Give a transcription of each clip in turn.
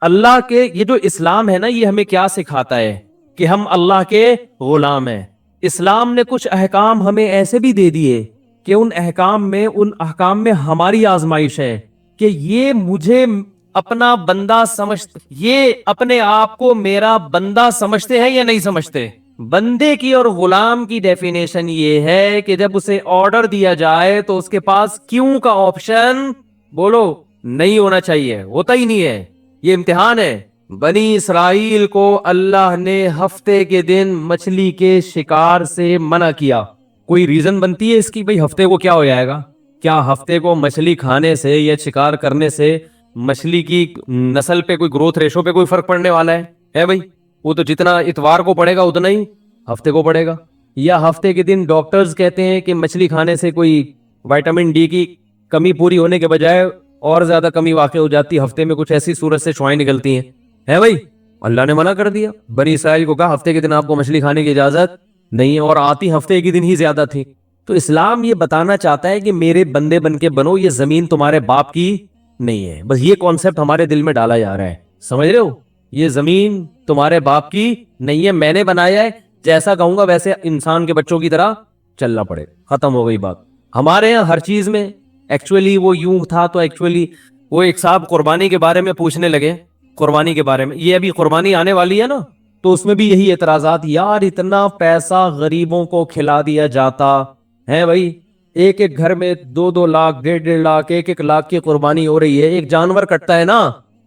اللہ کے یہ جو اسلام ہے نا یہ ہمیں کیا سکھاتا ہے کہ ہم اللہ کے غلام ہیں. اسلام نے کچھ احکام ہمیں ایسے بھی دے دیے کہ ان احکام میں ہماری آزمائش ہے کہ یہ مجھے اپنا بندہ یہ اپنے آپ کو میرا بندہ سمجھتے ہیں یا نہیں سمجھتے. بندے کی اور غلام کی ڈیفینیشن یہ ہے کہ جب اسے آرڈر دیا جائے تو اس کے پاس کیوں کا آپشن بولو نہیں ہونا چاہیے, ہوتا ہی نہیں ہے. یہ امتحان ہے. بنی اسرائیل کو اللہ نے ہفتے کے دن مچھلی کے شکار سے منع کیا. کوئی ریزن بنتی ہے اس کی بھئی ہفتے کو کیا ہو جائے گا؟ کیا ہفتے کو مچھلی کھانے سے یا شکار کرنے سے مچھلی کی نسل پہ کوئی گروتھ ریشو پہ کوئی فرق پڑنے والا ہے بھئی؟ وہ تو جتنا اتوار کو پڑے گا اتنا ہی ہفتے کو پڑے گا. یا ہفتے کے دن ڈاکٹرز کہتے ہیں کہ مچھلی کھانے سے کوئی وائٹامن ڈی کی کمی پوری ہونے کے بجائے اور زیادہ کمی واقع ہو جاتی ہے, ہفتے میں کچھ ایسی صورت سے شعاعیں نکلتی ہیں, ہے بھائی؟ اللہ نے منع کر دیا. بنی اسرائیل کو کہا ہفتے کے دن آپ کو مچھلی کھانے کی اجازت نہیں ہے, اور آتی ہفتے کے دن ہی زیادہ تھی. تو اسلام یہ بتانا چاہتا ہے کہ میرے بندے بن کے بنو, یہ زمین تمہارے باپ کی نہیں ہے. بس یہ کانسیپٹ ہمارے دل میں ڈالا جا رہا ہے, سمجھ رہے ہو؟ یہ زمین تمہارے باپ کی نہیں ہے, میں نے بنایا ہے, جیسا کہوں گا ویسے انسان کے بچوں کی طرح چلنا پڑے. ختم ہو گئی بات. ہمارے یہاں ہر چیز میں ایکچولی وہ یوں تھا. تو ایکچولی وہ ایک صاحب قربانی کے بارے میں پوچھنے لگے, قربانی کے بارے میں, یہ ابھی قربانی آنے والی ہے نا, تو اس میں بھی یہی اعتراضات, یار اتنا پیسہ غریبوں کو کھلا دیا جاتا ہے بھائی, ایک ایک گھر میں 2-2 لاکھ 1.5 لاکھ 1 لاکھ کی قربانی ہو رہی ہے. ایک جانور کٹتا ہے نا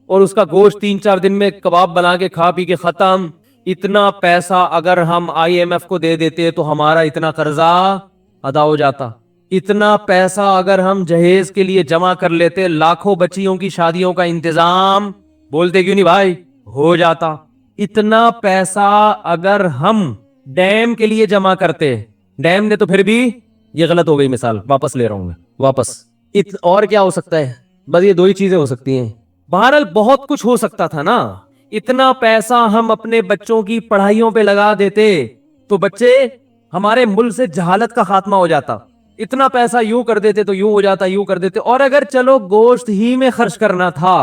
اور اس کا گوشت 3-4 دن میں کباب بنا کے کھا پی کے ختم. اتنا پیسہ اگر ہم IMF کو دے دیتے تو ہمارا اتنا قرضہ ادا ہو جاتا. اتنا پیسہ اگر ہم جہیز کے لیے جمع کر لیتے, لاکھوں بچیوں کی شادیوں کا انتظام, بولتے کیوں نہیں بھائی, ہو جاتا. اتنا پیسہ اگر ہم ڈیم کے لیے جمع کرتے, ڈیم نے تو پھر بھی, یہ غلط ہو گئی مثال, واپس لے رہا ہوں میں واپس. اور کیا ہو سکتا ہے؟ بس یہ 2 ہی چیزیں ہو سکتی ہیں. بہرحال بہت کچھ ہو سکتا تھا نا. اتنا پیسہ ہم اپنے بچوں کی پڑھائیوں پہ لگا دیتے تو بچے, ہمارے ملک سے جہالت کا خاتمہ ہو جاتا. اتنا پیسہ یوں کر دیتے تو یوں ہو جاتا, یوں کر دیتے. اور اگر چلو گوشت ہی میں خرچ کرنا تھا,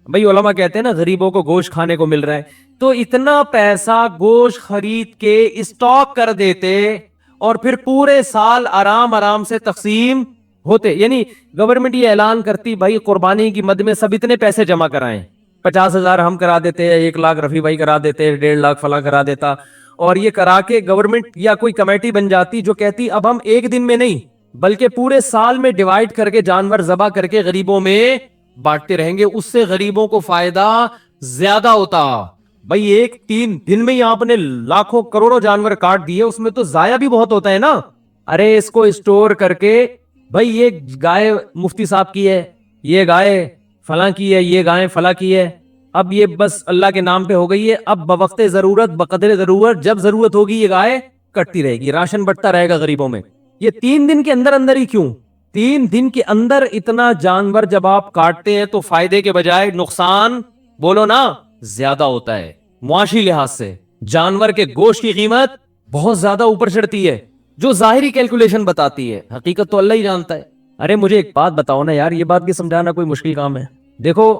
بھئی علماء کہتے ہیں نا غریبوں کو گوشت کھانے کو مل رہا ہے, تو اتنا پیسہ گوشت خرید کے اسٹاک کر دیتے اور پھر پورے سال آرام سے تقسیم ہوتے. یعنی گورنمنٹ یہ اعلان کرتی بھائی قربانی کی مد میں سب اتنے پیسے جمع کرائیں, 50,000 ہم کرا دیتے, 1 لاکھ رفیع بھائی کرا دیتے, 1.5 لاکھ فلاں کرا دیتا, اور یہ کرا کے گورنمنٹ یا کوئی کمیٹی بن جاتی جو کہتی اب ہم ایک دن میں نہیں بلکہ پورے سال میں ڈیوائیڈ کر کے جانور ذبح کر کے غریبوں میں بانٹتے رہیں گے, اس سے غریبوں کو فائدہ زیادہ ہوتا. بھائی 3 دن میں ہی آپ نے لاکھوں کروڑوں جانور کاٹ دیے, اس میں تو ضائع بھی بہت ہوتا ہے نا. ارے اس کو اسٹور کر کے, بھائی یہ گائے مفتی صاحب کی ہے, یہ گائے فلاں کی ہے, یہ گائے فلاں کی ہے, اب یہ بس اللہ کے نام پہ ہو گئی ہے, اب بوقت ضرورت بقدر ضرورت جب ضرورت ہوگی یہ گائے کٹتی رہے گی, راشن بٹتا رہے گا غریبوں میں. یہ 3 دن کے اندر ہی کیوں, 3 دن کے اندر اتنا جانور جب آپ کاٹتے ہیں تو فائدے کے بجائے نقصان بولو نا زیادہ ہوتا ہے. معاشی لحاظ سے جانور کے گوشت کی قیمت بہت زیادہ اوپر چڑھتی ہے, جو ظاہری کیلکولیشن بتاتی ہے, حقیقت تو اللہ ہی جانتا ہے. ارے مجھے ایک بات بتاؤ نا یار, یہ بات بھی سمجھانا کوئی مشکل کام ہے. دیکھو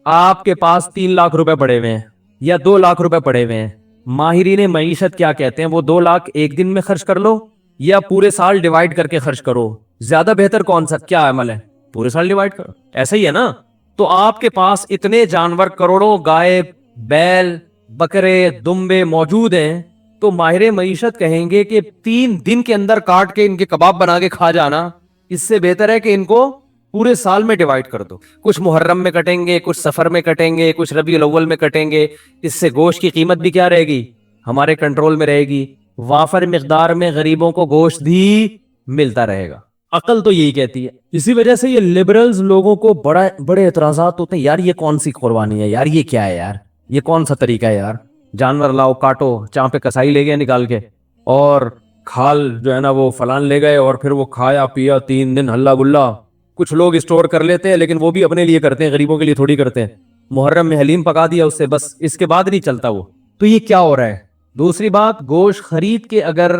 آپ کے پاس 3 لاکھ روپے پڑے ہوئے ہیں یا 2 لاکھ روپے پڑے ہوئے ہیں, ماہرین معیشت کیا کہتے ہیں, وہ 2 لاکھ ایک دن میں خرچ کر لو یا پورے سال ڈیوائیڈ کر کے خرچ کرو, زیادہ بہتر کون سا کیا عمل ہے؟ پورے سال ڈیوائیڈ کرو, ایسا ہی ہے نا. تو آپ کے پاس اتنے جانور کروڑوں گائے بیل بکرے دمبے موجود ہیں, تو ماہر معیشت کہیں گے کہ 3 دن کے اندر کاٹ کے ان کے کباب بنا کے کھا جانا اس سے بہتر ہے کہ ان کو پورے سال میں ڈیوائیڈ کر دو. کچھ محرم میں کٹیں گے, کچھ سفر میں کٹیں گے, کچھ ربیع الاول میں کٹیں گے, اس سے گوشت کی قیمت بھی کیا رہے گی, ہمارے کنٹرول میں رہے گی, وافر مقدار میں غریبوں کو گوشت بھی ملتا رہے گا. عقل تو یہی کہتی ہے. اسی وجہ سے یہ لبرلز لوگوں کو بڑے اعتراضات ہوتے ہیں, یار یہ کون سی قربانی ہے یار, یہ کیا ہے یار, یہ کون سا طریقہ ہے یار, جانور لاؤ کاٹو, چاں پہ کسائی لے گئے نکال کے, اور کھال جو ہے نا وہ فلان لے گئے, اور پھر وہ کھایا پیا 3 دن ہلا گلا. کچھ لوگ اسٹور کر لیتے ہیں لیکن وہ بھی اپنے لیے کرتے ہیں, غریبوں کے لیے تھوڑی کرتے ہیں. محرم میں حلیم پکا دیا اس سے, بس اس کے بعد نہیں چلتا وہ. تو یہ کیا ہو رہا ہے؟ دوسری بات, گوشت خرید کے اگر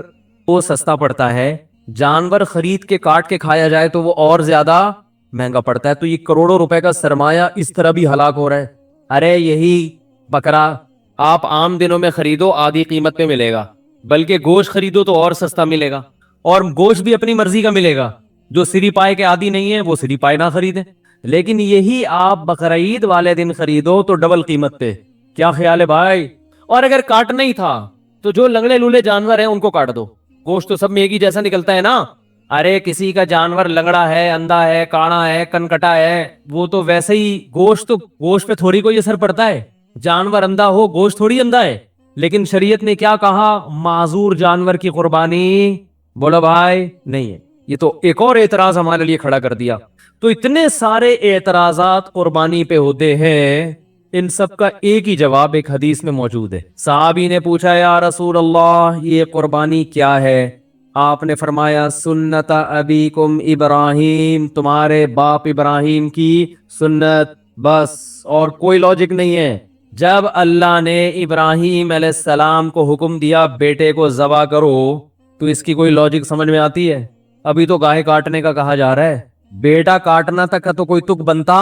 وہ سستا پڑتا ہے, جانور خرید کے کاٹ کے کھایا جائے تو وہ اور زیادہ مہنگا پڑتا ہے. تو یہ کروڑوں روپے کا سرمایہ اس طرح بھی ہلاک ہو رہا ہے. ارے یہی بکرا آپ عام دنوں میں خریدو آدھی قیمت پہ ملے گا، بلکہ گوشت خریدو تو اور سستا ملے گا، اور گوشت بھی اپنی مرضی کا ملے گا. جو سری پائے کے عادی نہیں ہے وہ سری پائے نہ خریدیں. لیکن یہی آپ بقرعید والے دن خریدو تو ڈبل قیمت پہ. کیا خیال ہے بھائی؟ اور اگر کاٹنا ہی تھا تو جو لنگڑے لولے جانور ہیں ان کو کاٹ دو. گوشت تو سب میں ایک ہی جیسا نکلتا ہے نا. ارے کسی کا جانور لنگڑا ہے، اندھا ہے، کاڑا ہے، کنکٹا ہے، وہ تو ویسے ہی گوشت پہ تھوڑی کوئی اثر پڑتا ہے. جانور اندھا ہو، گوشت تھوڑی اندھا ہے. لیکن شریعت نے کیا کہا؟ معذور جانور کی قربانی بولو بھائی نہیں ہے. یہ تو ایک اور اعتراض ہمارے لیے کھڑا کر دیا. تو اتنے سارے اعتراضات قربانی پہ ہوتے ہیں، ان سب کا ایک ہی جواب ایک حدیث میں موجود ہے. صحابی نے پوچھا یا رسول اللہ یہ قربانی کیا ہے؟ آپ نے فرمایا سنت ابیکم ابراہیم، تمہارے باپ ابراہیم کی سنت، بس اور کوئی لاجک نہیں ہے. جب اللہ نے ابراہیم علیہ السلام کو حکم دیا بیٹے کو ذبح کرو تو اس کی کوئی لاجک سمجھ میں آتی ہے؟ ابھی تو گائے کاٹنے کا کہا جا رہا ہے، بیٹا کاٹنا تک کا تو کوئی تک بنتا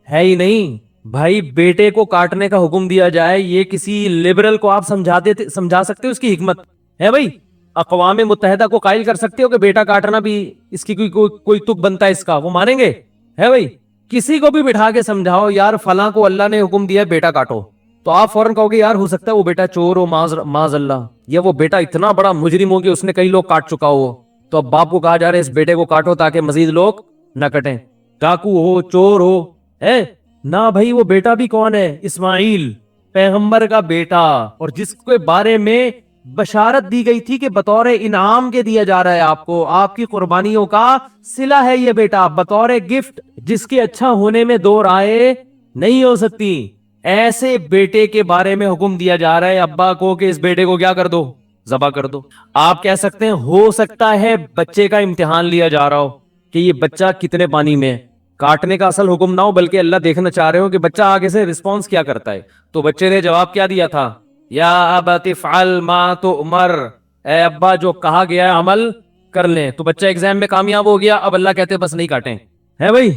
ہے ہی نہیں. بھائی بیٹے کو کاٹنے کا حکم دیا جائے، یہ کسی لبرل کو آپ سمجھا سکتے ہو اس کی حکمت ہے؟ بھائی اقوام متحدہ کو قائل کر سکتے ہو کہ بیٹا کاٹنا بھی اس کی کوئی تک بنتا ہے اس کا؟ وہ مانیں گے؟ ہے بھائی کسی کو بھی بٹھا کے سمجھاؤ یار فلاں کو اللہ نے حکم دیا بیٹا کاٹو، تو آپ فوراً کہو گے یار ہو سکتا ہے وہ بیٹا چور ہو معاذ اللہ، یا وہ بیٹا اتنا بڑا مجرم ہو کہ اس نے کئی لوگ کاٹ چکا ہو. تو اب باپ کو کہا جا رہا ہے اس بیٹے کو کاٹو تاکہ مزید لوگ نہ کٹیں. ڈاکو ہو، چور ہو، ہے نہ بھائی. وہ بیٹا بھی کون ہے؟ اسماعیل پیغمبر کا بیٹا، اور جس کے بارے میں بشارت دی گئی تھی کہ بطور انعام کے دیا جا رہا ہے آپ کو، آپ کی قربانیوں کا صلہ ہے یہ بیٹا، بطور گفٹ، جس کے اچھا ہونے میں دو رائے نہیں ہو سکتی. ایسے بیٹے کے بارے میں حکم دیا جا رہا ہے ابا کو کہ اس بیٹے کو کیا کر دو؟ ذبح کر دو. آپ کہہ سکتے ہیں ہو سکتا ہے بچے کا امتحان لیا جا رہا ہو کہ یہ بچہ کتنے پانی میں ہے، کاٹنے کا اصل حکم نہ ہو بلکہ اللہ دیکھنا چاہ رہے ہو کہ بچہ آگے سے رسپانس کیا کرتا ہے. تو بچے نے جواب کیا دیا تھا؟ یا ابت افعل ما تؤمر، اے ابا جو کہا گیا ہے عمل کر لیں. تو بچہ ایگزام میں کامیاب ہو گیا، اب اللہ کہتے بس نہیں کاٹیں. ہے بھائی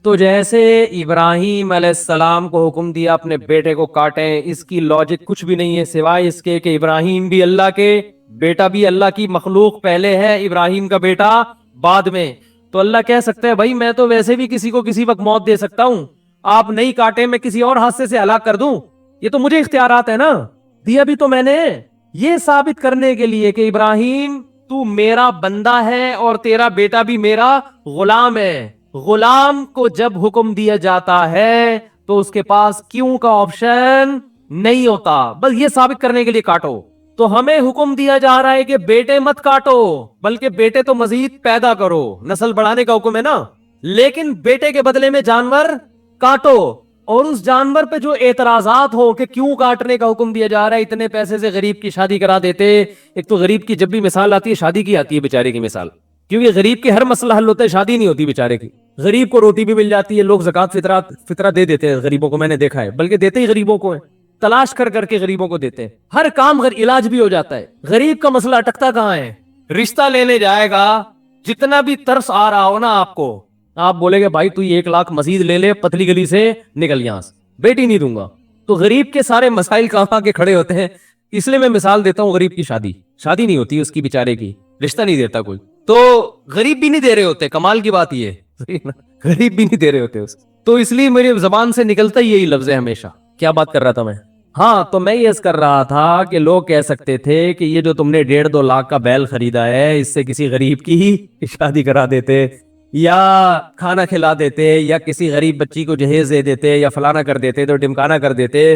تو جیسے ابراہیم علیہ السلام کو حکم دیا اپنے بیٹے کو کاٹیں، اس کی لاجک کچھ بھی نہیں ہے سوائے اس کے کہ ابراہیم بھی اللہ کے، بیٹا بھی اللہ کی مخلوق پہلے ہے، ابراہیم کا بیٹا بعد میں. تو اللہ کہہ سکتا ہے بھائی میں تو ویسے بھی کسی کو کسی وقت موت دے سکتا ہوں، آپ نہیں کاٹے میں کسی اور حادثے سے ہلاک کر دوں. یہ تو مجھے اختیارات ہے نا، دیا بھی تو میں نے یہ ثابت کرنے کے لیے کہ ابراہیم تو میرا بندہ ہے اور تیرا بیٹا بھی میرا غلام ہے. غلام کو جب حکم دیا جاتا ہے تو اس کے پاس کیوں کا آپشن نہیں ہوتا، بس یہ ثابت کرنے کے لیے کاٹو. تو ہمیں حکم دیا جا رہا ہے کہ بیٹے مت کاٹو بلکہ بیٹے تو مزید پیدا کرو، نسل بڑھانے کا حکم ہے نا، لیکن بیٹے کے بدلے میں جانور کاٹو. اور اس جانور پہ جو اعتراضات ہو کہ کیوں کاٹنے کا حکم دیا جا رہا ہے، اتنے پیسے سے غریب کی شادی کرا دیتے. ایک تو غریب کی جب بھی مثال آتی ہے شادی کی آتی ہے بیچارے کی مثال، کیونکہ غریب کی ہر مسئلہ حل ہوتا ہے، شادی نہیں ہوتی بیچارے کی. غریب کو روٹی بھی مل جاتی ہے، لوگ زکات فطرہ دے دیتے ہیں غریبوں کو، میں نے دیکھا ہے، بلکہ دیتے ہی غریبوں کو ہیں، تلاش کر کر کے غریبوں کو دیتے ہیں. ہر کام علاج بھی ہو جاتا ہے. غریب کا مسئلہ اٹکتا کہاں ہے؟ رشتہ لینے جائے گا، جتنا بھی ترس آ رہا ہو نا آپ کو، آپ بولے گے بھائی تو 1 لاکھ مزید لے لے، پتلی گلی سے نکل یہاں سے، بیٹی نہیں دوں گا. تو غریب کے سارے مسائل کہاں کے کھڑے ہوتے ہیں. اس لیے میں مثال دیتا ہوں، غریب کی شادی نہیں ہوتی اس کی بیچارے کی، رشتہ نہیں دیتا کوئی، تو غریب بھی نہیں دے رہے ہوتے. کمال کی بات یہ غریب بھی نہیں دے رہے ہوتے اس. تو اس لیے میری زبان سے نکلتا ہی یہی لفظ ہے ہمیشہ. کیا بات کر رہا تھا میں؟ ہاں تو میں یہ کر رہا تھا کہ لوگ کہہ سکتے تھے کہ یہ جو تم نے 1.5-2 لاکھ کا بیل خریدا ہے اس سے کسی غریب کی شادی کرا دیتے، یا کھانا کھلا دیتے، یا کسی غریب بچی کو جہیز دے دیتے، یا فلانا کر دیتے تو ڈمکانا کر دیتے.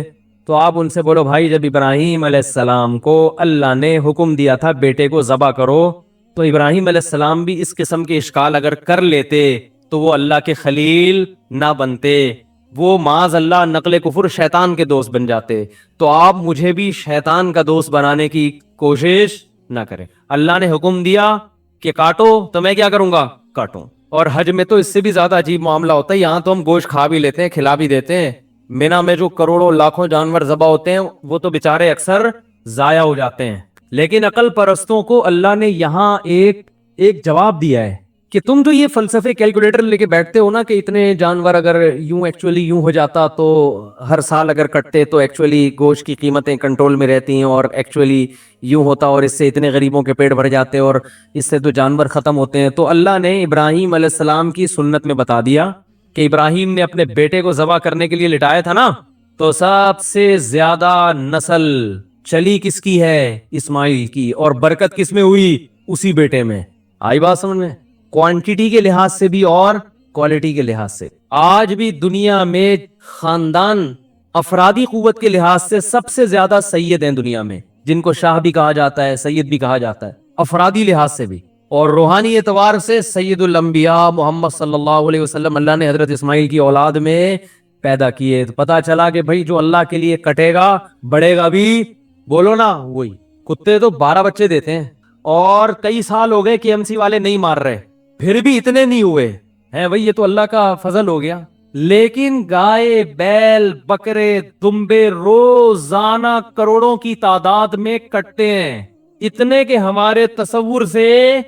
تو آپ ان سے بولو بھائی جب ابراہیم علیہ السلام کو اللہ نے حکم دیا تھا بیٹے کو ذبح کرو، تو ابراہیم علیہ السلام بھی اس قسم کے اشکال اگر کر لیتے تو وہ اللہ کے خلیل نہ بنتے، وہ معاذ اللہ نقل کفر شیطان کے دوست بن جاتے. تو آپ مجھے بھی شیطان کا دوست بنانے کی کوشش نہ کریں. اللہ نے حکم دیا کہ کاٹو تو میں کیا کروں گا؟ کاٹوں. اور حج میں تو اس سے بھی زیادہ عجیب معاملہ ہوتا ہے. یہاں تو ہم گوشت کھا بھی لیتے ہیں، کھلا بھی دیتے ہیں. مینا میں جو کروڑوں لاکھوں جانور ذبح ہوتے ہیں وہ تو بےچارے اکثر ضائع ہو جاتے ہیں. لیکن عقل پرستوں کو اللہ نے یہاں ایک جواب دیا ہے کہ تم جو یہ فلسفے کیلکولیٹر لے کے بیٹھتے ہو نا کہ اتنے جانور اگر یوں ایکچولی یوں ہو جاتا تو ہر سال اگر کٹتے تو ایکچولی گوشت کی قیمتیں کنٹرول میں رہتی ہیں، اور ایکچولی یوں ہوتا اور اس سے اتنے غریبوں کے پیٹ بھر جاتے اور اس سے تو جانور ختم ہوتے ہیں، تو اللہ نے ابراہیم علیہ السلام کی سنت میں بتا دیا کہ ابراہیم نے اپنے بیٹے کو ذبح کرنے کے لیے لٹایا تھا نا، تو سب سے زیادہ نسل چلی کس کی ہے؟ اسماعیل کی، اور برکت کس میں ہوئی؟ اسی بیٹے میں۔ آئی بات سمجھ میں؟ کوانٹیٹی کے لحاظ سے بھی اور کوالٹی کے لحاظ سے۔ آج بھی دنیا میں خاندان افرادی قوت کے لحاظ سے سب سے زیادہ سید ہیں دنیا میں، جن کو شاہ بھی کہا جاتا ہے، سید بھی کہا جاتا ہے، افرادی لحاظ سے بھی، اور روحانی اعتبار سے سید الانبیاء محمد صلی اللہ علیہ وسلم اللہ نے حضرت اسماعیل کی اولاد میں پیدا کیے۔ تو پتا چلا کہ بھائی جو اللہ کے لیے کٹے گا بڑھے گا بھی، بولو نا وہی۔ کتے تو 12 بچے دیتے ہیں، اور کئی سال ہو گئے KMC والے نہیں مار رہے، پھر بھی اتنے نہیں ہوئے ہیں بھائی، یہ تو اللہ کا فضل ہو گیا۔ لیکن گائے، بیل، بکرے، دمبے روزانہ کروڑوں کی تعداد میں کٹتے ہیں، اتنے کہ ہمارے تصور سے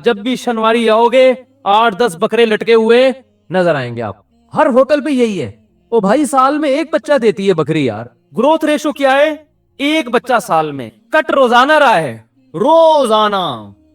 جب بھی شنواری آؤ گے 8-10 بکرے لٹکے ہوئے نظر آئیں گے آپ۔ ہر ہوٹل پہ یہی ہے۔ او بھائی سال میں ایک بچہ دیتی ہے بکری یار، گروتھ ریشو کیا ہے؟ ایک بچہ سال میں، کٹ روزانہ رہا ہے، روزانہ۔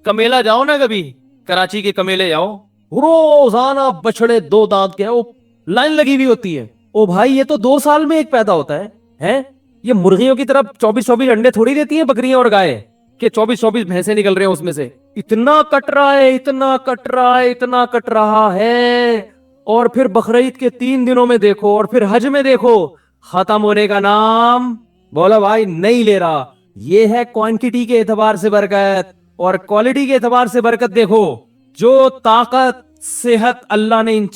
کمیلا جاؤ نا کبھی، کراچی کے کمیلے جاؤ، روزانہ بچڑے 2 دانت کے، وہ لائن لگی ہوئی ہوتی ہے۔ او بھائی یہ تو 2 سال میں ایک پیدا ہوتا ہے۔ یہ مرغیوں کی طرف 24-24 انڈے تھوڑی دیتی ہیں بکریاں اور گائے کہ 24-24 بھینسیں نکل رہے ہیں اس میں سے۔ اتنا کٹ رہا ہے، اتنا کٹ رہا ہے، اتنا کٹ رہا ہے، اور پھر بقرعید کے 3 دنوں میں دیکھو، اور پھر حج میں دیکھو، ختم ہونے کا نام بولا بھائی نہیں لے رہا۔ یہ ہے کوانٹیٹی کے اعتبار سے برکت، اور کوالٹی کے اعتبار سے برکت دیکھو۔ جو طاقت، صحت اللہ نے ان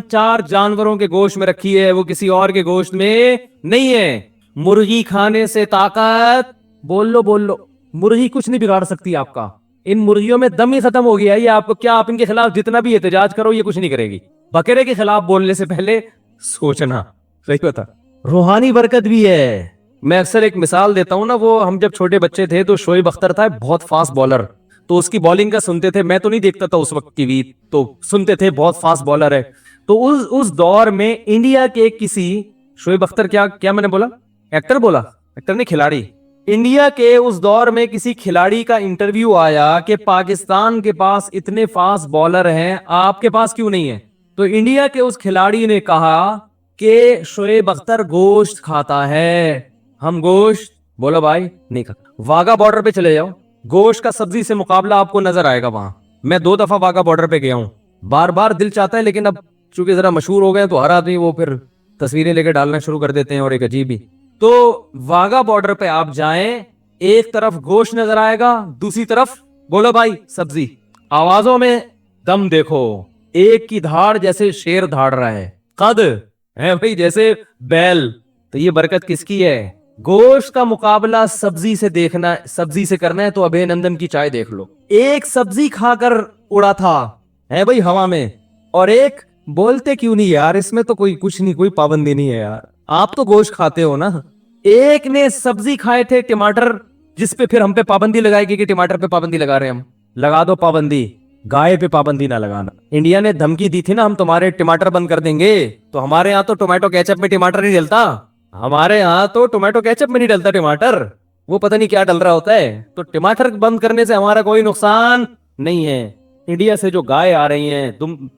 4 جانوروں کے گوشت میں رکھی ہے وہ کسی اور کے گوشت میں نہیں ہے۔ مرغی کھانے سے طاقت، بول لو، مرغی کچھ نہیں بگاڑ سکتی آپ کا۔ ان مرغیوں میں دم ہی ختم ہو گیا ہے، یہ آپ کو کیا، آپ ان کے خلاف جتنا بھی احتجاج کرو یہ کچھ نہیں کرے گی۔ بکرے کے خلاف بولنے سے پہلے سوچنا۔ صحیح بتا، روحانی برکت بھی ہے۔ میں اکثر ایک مثال دیتا ہوں نا، وہ ہم جب چھوٹے بچے تھے تو شعیب اختر تھا بہت فاسٹ بالر، تو اس کی بالنگ کا سنتے تھے، میں تو نہیں دیکھتا تھا اس وقت کی بھی، تو سنتے تھے بہت فاسٹ بالر ہے۔ تو اس دور میں انڈیا کے کسی شعیب اختر، کیا میں نے بولا؟ ایکٹر بولا؟ ایکٹر نہیں، کھلاڑی۔ انڈیا کے اس دور میں کسی کھلاڑی کا انٹرویو آیا کہ پاکستان کے پاس اتنے فاسٹ بالر ہیں، آپ کے پاس کیوں نہیں ہے؟ تو انڈیا کے اس کھلاڑی نے کہا کہ شعیب اختر گوشت کھاتا ہے، ہم گوشت، بولو بھائی نہیں کھاتا۔ واگا بارڈر پہ چلے جاؤ، گوشت کا سبزی سے مقابلہ آپ کو نظر آئے گا وہاں۔ میں 2 دفعہ واگا بارڈر پہ گیا ہوں، بار بار دل چاہتا ہے، لیکن اب چونکہ ذرا مشہور ہو گئے تو ہر آدمی وہ پھر تصویریں لے کے ڈالنا شروع کر دیتے ہیں، اور ایک عجیب ہی۔ تو واگا بارڈر پہ آپ جائیں، ایک طرف گوشت نظر آئے گا، دوسری طرف بولو بھائی سبزی۔ آوازوں میں دم دیکھو، ایک کی دھاڑ جیسے شیر دھاڑ رہا ہے، قد ہے بھائی جیسے بیل۔ تو یہ برکت کس کی ہے؟ گوشت کا مقابلہ سبزی سے دیکھنا، سبزی سے کرنا ہے تو ابے نندن کی چائے دیکھ لو۔ ایک سبزی کھا کر اڑا تھا ہے بھائی ہوا میں، اور ایک بولتے کیوں نہیں یار، اس میں تو کوئی کچھ نہیں، کوئی پابندی نہیں ہے یار، آپ تو گوشت کھاتے ہو نا۔ ایک نے سبزی کھائے تھے ٹماٹر، جس پہ پھر ہم پہ پابندی لگائے گی کہ ٹماٹر پہ پابندی لگا رہے ہیں ہم، لگا دو پابندی، گائے پہ پابندی نہ لگانا۔ انڈیا نے دھمکی دی تھی نا، ہم تمہارے ٹماٹر بند کر دیں گے، تو ہمارے ہاں تو ٹومیٹو کیچپ میں ٹماٹر نہیں ڈلتا، ہمارے ہاں تو ٹومیٹو کیچپ میں نہیں ڈلتا ٹماٹر، وہ پتہ نہیں کیا ڈل رہا ہوتا ہے۔ تو ٹماٹر بند کرنے سے ہمارا کوئی نقصان نہیں ہے۔ انڈیا سے جو گائے آ رہی ہیں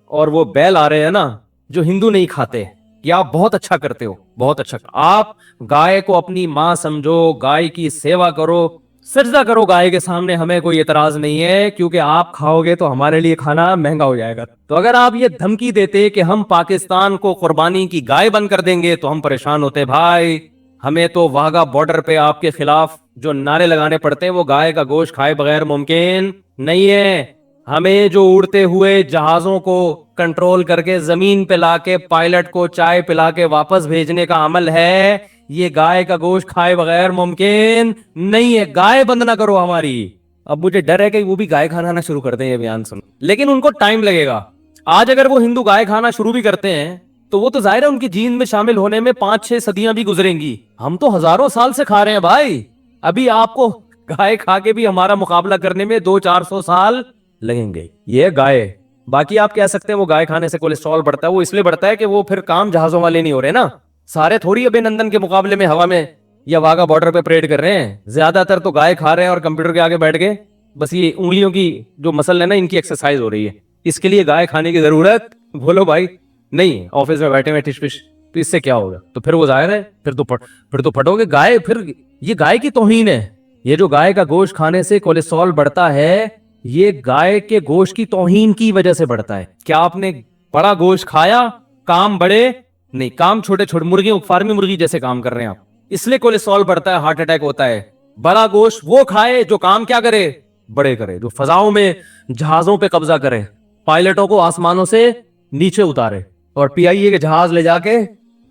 اور وہ بیل آ رہے ہیں نا، جو ہندو نہیں کھاتے، یہ آپ بہت اچھا کرتے ہو، بہت اچھا۔ آپ گائے کو اپنی ماں سمجھو، گائے کی سیوا کرو، سجدہ کرو گائے کے سامنے، ہمیں کوئی اعتراض نہیں ہے، کیونکہ آپ کھاؤ گے تو ہمارے لیے کھانا مہنگا ہو جائے گا۔ تو اگر آپ یہ دھمکی دیتے کہ ہم پاکستان کو قربانی کی گائے بند کر دیں گے تو ہم پریشان ہوتے۔ بھائی ہمیں تو واگا بارڈر پہ آپ کے خلاف جو نعرے لگانے پڑتے ہیں وہ گائے کا گوشت کھائے بغیر ممکن نہیں ہے۔ ہمیں جو اڑتے ہوئے جہازوں کو کنٹرول کر کے زمین پہ لا کے پائلٹ کو چائے پلا کے واپس بھیجنے کا عمل ہے، یہ گائے کا گوشت کھائے بغیر ممکن نہیں ہے۔ گائے بند نہ کرو ہماری۔ اب مجھے ڈر ہے کہ وہ بھی گائے کھانا نہ شروع کر دیں یہ بیان سن، لیکن ان کو ٹائم لگے گا۔ آج اگر وہ ہندو گائے کھانا شروع بھی کرتے ہیں تو وہ تو ظاہر ہے ان کی جین میں شامل ہونے میں 5-6 صدیاں بھی گزریں گی۔ ہم تو ہزاروں سال سے کھا رہے ہیں بھائی، ابھی آپ کو گائے کھا کے بھی ہمارا مقابلہ کرنے میں 200-400 سال لگیں گے۔ یہ گائے باقی آپ کہہ سکتے ہیں وہ گائے کھانے سے کولیسٹرول بڑھتا ہے، وہ اس لیے بڑھتا ہے کہ وہ پھر کام جہازوں والے نہیں ہو رہے نا، سارے تھوڑی ابھینندن کے مقابلے میں ہوا میں یا واگا بارڈر پہ پریڈ کر رہے ہیں، زیادہ تر تو گائے کھا رہے ہیں اور کمپیوٹر کے آگے بیٹھ کے بس یہ انگلیوں کی جو مسل ہے نا ان کی ایکسرسائز ہو رہی ہے، اس کے لیے گائے کھانے کی ضرورت بولو بھائی نہیں، آفس میں بیٹھے ہوئے ٹش پش، تو اس سے کیا ہوگا؟ تو پھر وہ ظاہر ہے پھر تو پھٹو گے گائے، پھر یہ گائے کی توہین ہے، یہ جو گائے کا گوشت کھانے سے کولیسٹرول بڑھتا ہے یہ گائے کے گوشت کی توہین کی وجہ سے بڑھتا ہے۔ کیا آپ نے بڑا گوشت کھایا کام بڑے نہیں، کام چھوٹے چھوٹے مرغیوں فارمی مرغی جیسے کام کر رہے ہیں آپ، اس لیے کولیسٹرول بڑھتا ہے، ہارٹ اٹیک ہوتا ہے۔ بڑا گوشت وہ کھائے جو کام کیا کرے؟ بڑے کرے، جو فضاؤں میں جہازوں پہ قبضہ کرے، پائلٹوں کو آسمانوں سے نیچے اتارے، اور پی آئی اے کے جہاز لے جا کے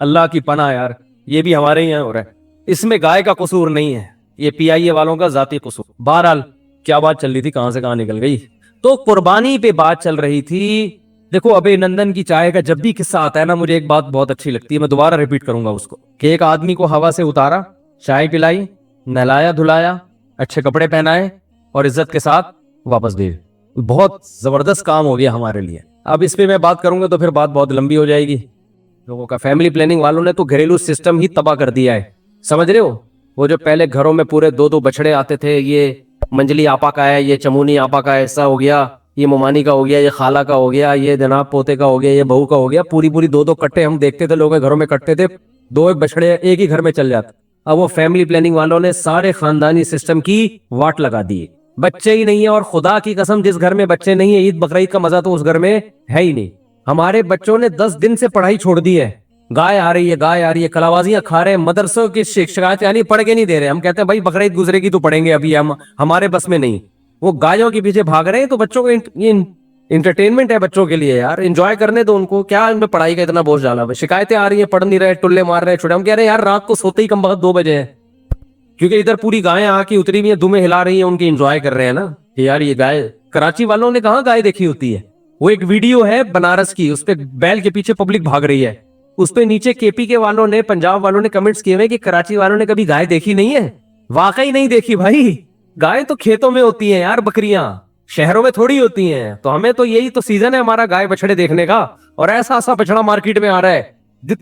اللہ کی پناہ یار یہ بھی ہمارے یہاں ہو رہا ہے، اس میں گائے کا قصور نہیں ہے، یہ پی آئی اے والوں کا ذاتی قصور۔ بہرحال کیا بات چل رہی تھی، کہاں سے کہاں نکل گئی؟ تو قربانی پہ بات چل رہی تھی۔ دیکھو ابے نندن کی چائے کا جب بھی قصہ آتا ہے نا مجھے ایک بات بہت اچھی لگتی ہے، میں دوبارہ ریپیٹ کروں گا اس کو، کہ ایک آدمی کو ہوا سے اتارا، چائے پلائی، نہلایا دھلایا، اچھے کپڑے پہنائے اور عزت کے ساتھ واپس بھیج، بہت زبردست کام ہو گیا ہمارے لیے۔ اب اس پہ میں بات کروں گا تو پھر بات بہت لمبی ہو جائے گی لوگوں کا۔ فیملی پلاننگ والوں نے تو گھریلو سسٹم ہی تباہ کر دیا ہے، سمجھ رہے ہو؟ وہ جو پہلے گھروں میں پورے دو دو بچڑے آتے تھے، یہ منجلی آپا کا ہے، یہ چمونی آپا کا ایسا ہو گیا، یہ ممانی کا ہو گیا، یہ خالہ کا ہو گیا، یہ جناب پوتے کا ہو گیا، یہ بہو کا ہو گیا، پوری دو دو کٹے ہم دیکھتے تھے لوگوں کے گھروں میں کٹتے تھے، دو ایک بچڑے ایک ہی گھر میں چل جاتے۔ اب وہ فیملی پلاننگ والوں نے سارے خاندانی سسٹم کی واٹ لگا دی، بچے ہی نہیں ہے، اور خدا کی قسم جس گھر میں بچے نہیں ہیں عید بقرعید کا مزہ تو اس گھر میں ہے ہی نہیں۔ ہمارے بچوں نے 10 دن سے پڑھائی چھوڑ دی ہے، گائے آ رہی ہے کلاوازیاں کھا رہے ہیں، مدرسوں کی شکایت یعنی پڑھ کے نہیں دے رہے، ہم کہتے ہیں بھائی بقرعید گزرے گی تو پڑھیں گے، ابھی ہمارے بس میں نہیں، وہ گایوں کے پیچھے بھاگ رہے ہیں۔ تو بچوں کو یہ انٹرٹینمنٹ ہے بچوں کے لیے یار، انجوائے کرنے دو ان کو، کیا ان میں پڑھائی کا اتنا بوجھ ڈالا؟ شکایتیں آ رہی ہیں پڑھ نہیں رہے، ٹلے مار رہے چھوٹے، ہم کہہ رہے ہیں یار رات کو سوتے ہی کم بخت 2 بجے ہیں، کیونکہ ادھر پوری گائیں آ کے اتری ہوئی ہیں، دمیں ہلا رہی ہیں، ان کی انجوائے کر رہے ہیں نا کہ یار یہ گائے۔ کراچی والوں نے کہاں گائے دیکھی ہوتی ہے، وہ ایک ویڈیو ہے بنارس کی، اس پہ بیل کے پیچھے پبلک بھاگ رہی ہے، اس پہ نیچے کے پی کے والوں نے پنجاب والوں نے کمنٹس کیے ہوئے کہ کراچی والوں نے کبھی گائے دیکھی نہیں ہے۔ واقعی نہیں دیکھی بھائی، گائے تو کھیتوں میں ہوتی ہیں یار، بکریاں شہروں میں تھوڑی ہوتی ہیں، تو ہمیں تو یہی تو سیزن ہے ہمارا گائے بچڑے دیکھنے کا، اور ایسا بچڑا مارکیٹ میں آ رہا ہے،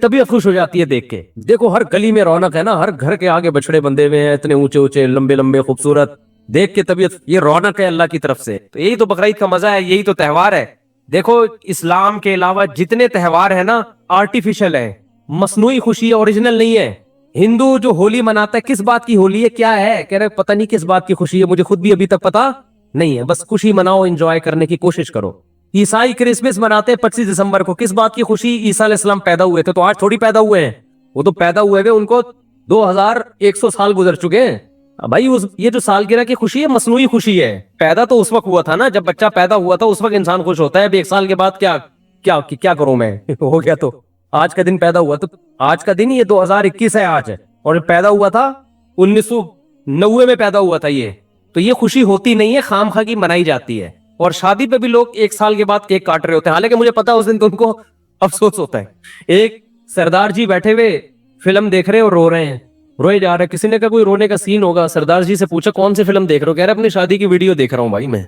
طبیعت خوش ہو جاتی ہے دیکھ کے۔ دیکھو ہر گلی میں رونق ہے نا، ہر گھر کے آگے بچڑے بندے ہوئے ہیں، اتنے اونچے اونچے لمبے لمبے خوبصورت، دیکھ کے طبیعت، یہ رونق ہے اللہ کی طرف سے، تو یہی تو بقرعید کا مزہ ہے، یہی تو تہوار ہے۔ دیکھو اسلام کے علاوہ جتنے تہوار ہیں نا آرٹیفیشل ہے، مصنوعی خوشی ہے، اوریجنل نہیں ہے۔ ہندو جو ہولی مناتا ہے کس بات کی ہولی ہے، کیا ہے، کہہ رہے پتہ نہیں کس بات کی خوشی ہے، مجھے خود بھی ابھی تک پتا نہیں ہے، بس خوشی مناؤ، انجوائے کرنے کی کوشش کرو۔ عیسائی کرسمس مناتے ہیں 25 دسمبر کو، کس بات کی خوشی؟ عیسیٰ علیہ السلام پیدا ہوئے تھے، تو آج تھوڑی پیدا ہوئے ہیں، وہ تو پیدا ہوئے تھے، ان کو 2100 سال گزر چکے ہیں بھائی۔ یہ جو سالگرہ کی خوشی ہے مصنوعی خوشی ہے، پیدا تو اس وقت ہوا تھا نا جب بچہ پیدا ہوا تھا، اس وقت انسان خوش ہوتا ہے، اب 1 سال کے بعد کیا کروں میں ہو گیا تو آج کا دن پیدا ہوا، تو آج کا دن یہ 2021 ہے آج، اور پیدا ہوا تھا 1990 میں پیدا ہوا تھا یہ، تو یہ خوشی ہوتی نہیں ہے، خام خواہ کی منائی جاتی ہے۔ اور شادی پہ بھی لوگ 1 سال کے بعد کیک کاٹ رہے ہوتے ہیں، حالانکہ مجھے پتا اس دن تو ان کو افسوس ہوتا ہے۔ ایک سردار جی بیٹھے ہوئے فلم دیکھ رہے اور رو رہے ہیں، روئے جا رہے، کسی نے کہا کوئی رونے کا سین ہوگا، سردار جی سے پوچھا کون سی فلم دیکھ رہے ہو، کہہ رہے اپنی شادی کی ویڈیو دیکھ رہا ہوں بھائی میں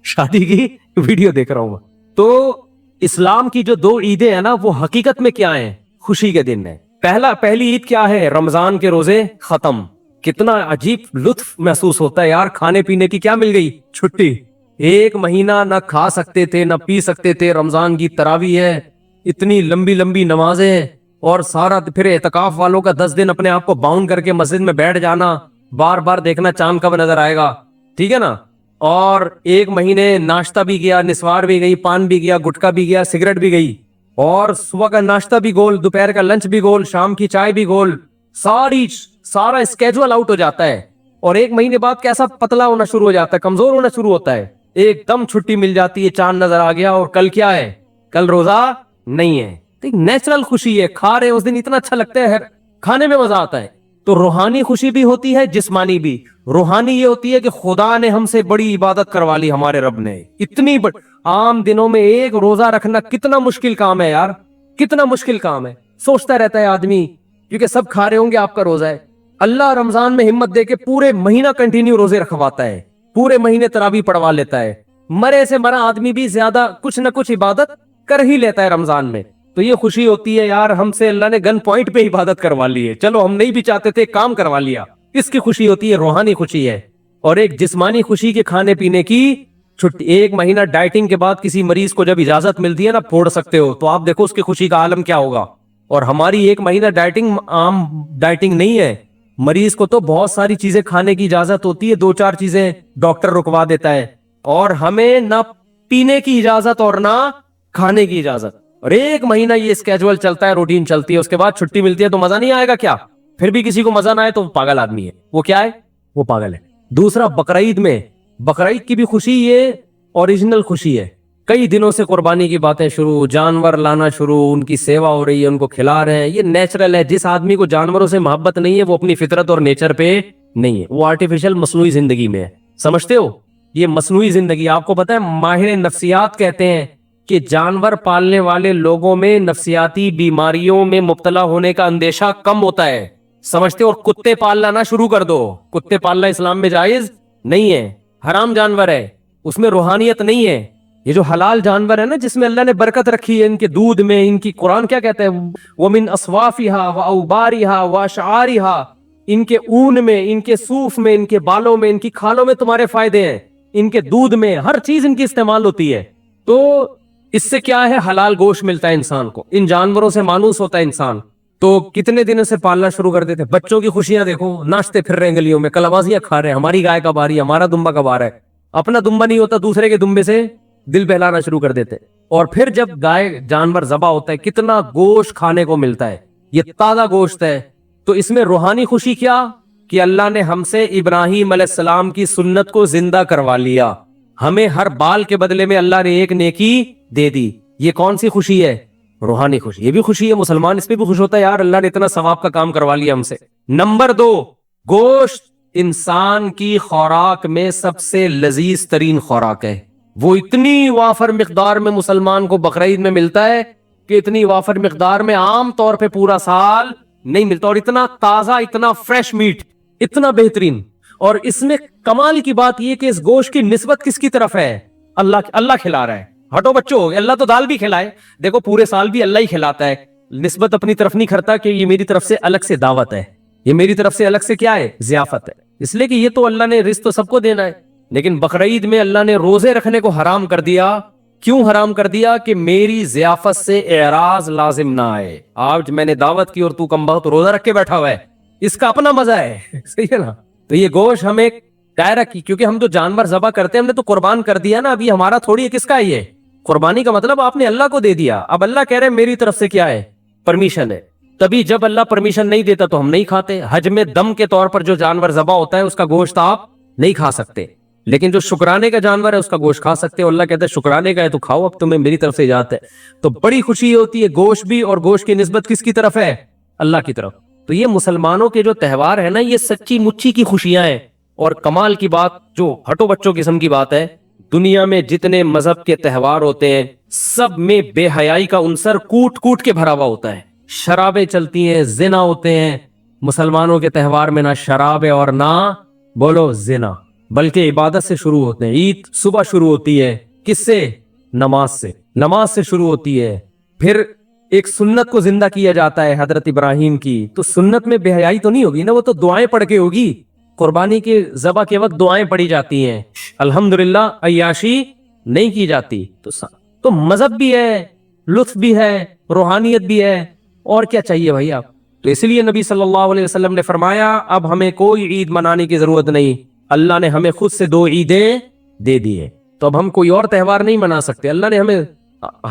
شادی کی ویڈیو دیکھ رہا ہوں۔ تو اسلام کی جو 2 عیدیں ہیں نا وہ حقیقت میں کیا ہیں؟ خوشی کے دن ہے۔ پہلی عید کیا ہے؟ رمضان کے روزے ختم، کتنا عجیب لطف محسوس ہوتا ہے یار، کھانے پینے کی کیا مل گئی چھٹی، 1 مہینہ نہ کھا سکتے تھے نہ پی سکتے تھے، رمضان کی تراویح ہے، اتنی لمبی لمبی نمازیں، اور سارا پھر اعتکاف والوں کا 10 دن اپنے آپ کو باؤنڈ کر کے مسجد میں بیٹھ جانا، بار بار دیکھنا چاند کب نظر آئے گا، ٹھیک ہے نا، اور 1 مہینے ناشتہ بھی گیا، نسوار بھی گئی، پان بھی گیا، گٹکا بھی گیا، سگریٹ بھی گئی، اور صبح کا ناشتہ بھی گول، دوپہر کا لنچ بھی گول، شام کی چائے بھی گول، سارا اسکیجول آؤٹ ہو جاتا ہے، اور 1 مہینے بعد کیسا پتلا ہونا شروع ہو جاتا ہے، کمزور ہونا شروع ہوتا ہے، ایک دم چھٹی مل جاتی ہے، چاند نظر آ گیا، اور کل کیا ہے؟ کل روزہ نہیں ہے۔ نیچرل خوشی ہے، کھا رہے اس دن اتنا اچھا لگتا ہے، کھانے میں مزہ آتا ہے۔ تو روحانی خوشی بھی ہوتی ہے، جسمانی بھی۔ روحانی یہ ہوتی ہے کہ خدا نے ہم سے بڑی عبادت کروا لی، ہمارے رب نے اتنی عام دنوں میں 1 روزہ رکھنا کتنا مشکل کام ہے یار، کتنا مشکل کام ہے، سوچتا رہتا ہے آدمی، کیونکہ سب کھا رہے ہوں گے آپ کا روزہ ہے۔ اللہ رمضان میں ہمت دے کے پورے مہینہ کنٹینیو روزے رکھواتا ہے، پورے مہینے تراویح پڑھوا لیتا ہے، مرے سے مرا آدمی بھی زیادہ کچھ نہ کچھ عبادت کر ہی لیتا ہے رمضان میں. تو یہ خوشی ہوتی ہے یار ہم سے اللہ نے گن پوائنٹ پہ عبادت کروا لی ہے, چلو ہم نہیں بھی چاہتے تھے کام کروا لیا. اس کی خوشی ہوتی ہے, روحانی خوشی ہے. اور ایک جسمانی خوشی کے کھانے پینے کی چھٹی. 1 مہینہ ڈائٹنگ کے بعد کسی مریض کو جب اجازت ملتی ہے نا پھوڑ سکتے ہو, تو آپ دیکھو اس کی خوشی کا عالم کیا ہوگا. اور ہماری 1 مہینہ ڈائٹنگ عام ڈائٹنگ نہیں ہے. مریض کو تو بہت ساری چیزیں کھانے کی اجازت ہوتی ہے, 2-4 چیزیں ڈاکٹر رکوا دیتا ہے, اور ہمیں نہ پینے کی اجازت اور نہ کھانے کی اجازت. اور 1 مہینہ یہ اسکیجول چلتا ہے, روٹین چلتی ہے, اس کے بعد چھٹی ملتی ہے تو مزہ نہیں آئے گا کیا؟ پھر بھی کسی کو مزہ نہ آئے تو پاگل آدمی ہے. وہ کیا ہے؟ وہ پاگل ہے. دوسرا بقرعید میں, بقرعید کی بھی خوشی یہ اوریجنل خوشی ہے. کئی دنوں سے قربانی کی باتیں شروع, جانور لانا شروع, ان کی سیوا ہو رہی ہے, ان کو کھلا رہے ہیں. یہ نیچرل ہے. جس آدمی کو جانوروں سے محبت نہیں ہے وہ اپنی فطرت اور نیچر پہ نہیں ہے, وہ آرٹیفیشل مصنوعی زندگی میں ہے. سمجھتے ہو؟ یہ مصنوعی زندگی. آپ کو پتا ہے ماہر نفسیات کہتے ہیں کہ جانور پالنے والے لوگوں میں نفسیاتی بیماریوں میں مبتلا ہونے کا اندیشہ کم ہوتا ہے. سمجھتے ہو؟ اور کتے پالنا نہ شروع کر دو. کتے پالنا اسلام میں جائز نہیں ہے, حرام جانور ہے, اس میں روحانیت نہیں ہے. یہ جو حلال جانور ہے نا جس میں اللہ نے برکت رکھی ہے, ان کے دودھ میں, ان کی قرآن کیا کہتا ہے, وَمِنْ أَصْوَافِهَا وَأَوْبَارِهَا وَأَشْعَارِهَا, ان کے اون میں, ان کے صوف میں, ان کے بالوں میں, ان کی کھالوں میں تمہارے فائدے ہیں, ان کے دودھ میں, ہر چیز ان کی استعمال ہوتی ہے. تو اس سے کیا ہے, حلال گوشت ملتا ہے انسان کو. ان جانوروں سے مانوس ہوتا ہے انسان. تو کتنے دنوں سے پالنا شروع کر دیتے. بچوں کی خوشیاں دیکھو, ناچتے پھر رہے ہیں گلیوں میں, کلبازیاں کھا رہے ہیں, ہماری گائے کب آ رہی ہے, ہمارا دمبا کب آ رہا ہے. اپنا دمبا نہیں ہوتا, دوسرے کے دمبے سے دل بہلانا شروع کر دیتے. اور پھر جب گائے جانور ذبح ہوتا ہے کتنا گوشت کھانے کو ملتا ہے, یہ تازہ گوشت ہے. تو اس میں روحانی خوشی کیا کہ اللہ نے ہم سے ابراہیم علیہ السلام کی سنت کو زندہ کروا لیا. ہمیں ہر بال کے بدلے میں اللہ نے ایک نیکی دے دی. یہ کون سی خوشی ہے؟ روحانی خوشی. یہ بھی خوشی ہے, مسلمان اس پہ بھی خوش ہوتا ہے, یار اللہ نے اتنا ثواب کا کام کروا لیا ہم سے. نمبر 2, گوشت انسان کی خوراک میں سب سے لذیذ ترین خوراک ہے. وہ اتنی وافر مقدار میں مسلمان کو بقرعید میں ملتا ہے کہ اتنی وافر مقدار میں عام طور پہ پورا سال نہیں ملتا. اور اتنا تازہ, اتنا فریش میٹ, اتنا بہترین. اور اس میں کمال کی بات یہ کہ اس گوشت کی نسبت کس کی طرف ہے؟ اللہ کھلا رہا ہے. ہٹو بچوں, اللہ تو دال بھی کھلائے, دیکھو پورے سال بھی اللہ ہی کھلاتا ہے. نسبت اپنی طرف نہیں کرتا کہ یہ میری طرف سے الگ سے دعوت ہے, یہ میری طرف سے الگ سے کیا ہے, ضیافت ہے. اس لیے کہ یہ تو اللہ نے رزق تو سب کو دینا ہے. لیکن بقرعید میں اللہ نے روزے رکھنے کو حرام کر دیا. کیوں حرام کر دیا؟ کہ میری ضیافت سے اعراض لازم نہ آئے. آج میں نے دعوت کی اور تو کم بخت روزہ رکھ کے بیٹھا ہوا ہے, اس کا اپنا مزہ ہے. صحیح ہے نا؟ تو یہ گوشت ہمیں دائرہ کی, کیونکہ ہم تو جانور ذبح کرتے ہیں, ہم نے تو قربان کر دیا نا. ابھی ہمارا تھوڑی ہے, کس کا یہ قربانی کا مطلب آپ نے اللہ کو دے دیا. اب اللہ کہہ رہے ہیں میری طرف سے کیا ہے, پرمیشن ہے. تبھی جب اللہ پرمیشن نہیں دیتا تو ہم نہیں کھاتے. حج میں دم کے طور پر جو جانور ذبح ہوتا ہے اس کا گوشت آپ نہیں کھا سکتے, لیکن جو شکرانے کا جانور ہے اس کا گوشت کھا سکتے. اللہ کہتا ہے شکرانے کا ہے تو کھاؤ, اب تمہیں میری طرف سے اجازت ہے. تو بڑی خوشی ہوتی ہے گوشت بھی, اور گوشت کی نسبت کس کی طرف ہے؟ اللہ کی طرف. تو یہ مسلمانوں کے جو تہوار ہے نا, یہ سچی مچی کی خوشیاں ہیں. اور کمال کی بات, جو ہٹو بچوں قسم کی بات ہے, دنیا میں جتنے مذہب کے تہوار ہوتے ہیں سب میں بے حیائی کا عنصر کوٹ کوٹ کے بھرا ہوا ہوتا ہے. شرابیں چلتی ہیں, زنا ہوتے ہیں. مسلمانوں کے تہوار میں نہ شراب ہے اور نہ بولو زنا, بلکہ عبادت سے شروع ہوتے ہیں. عید صبح شروع ہوتی ہے, کس سے؟ نماز سے. نماز سے شروع ہوتی ہے. پھر ایک سنت کو زندہ کیا جاتا ہے حضرت ابراہیم کی. تو سنت میں بے حیائی تو نہیں ہوگی نا, وہ تو دعائیں پڑھ کے ہوگی. قربانی کے ذبح کے وقت دعائیں پڑھی جاتی ہیں, الحمدللہ عیاشی نہیں کی جاتی. تو مذہب بھی ہے, لطف بھی ہے, روحانیت بھی ہے, اور کیا چاہیے بھائی آپ. تو اس لیے نبی صلی اللہ علیہ وسلم نے فرمایا اب ہمیں کوئی عید منانے کی ضرورت نہیں, اللہ نے ہمیں خود سے 2 عیدیں دے دی ہے. تو اب ہم کوئی اور تہوار نہیں منا سکتے. اللہ نے ہمیں,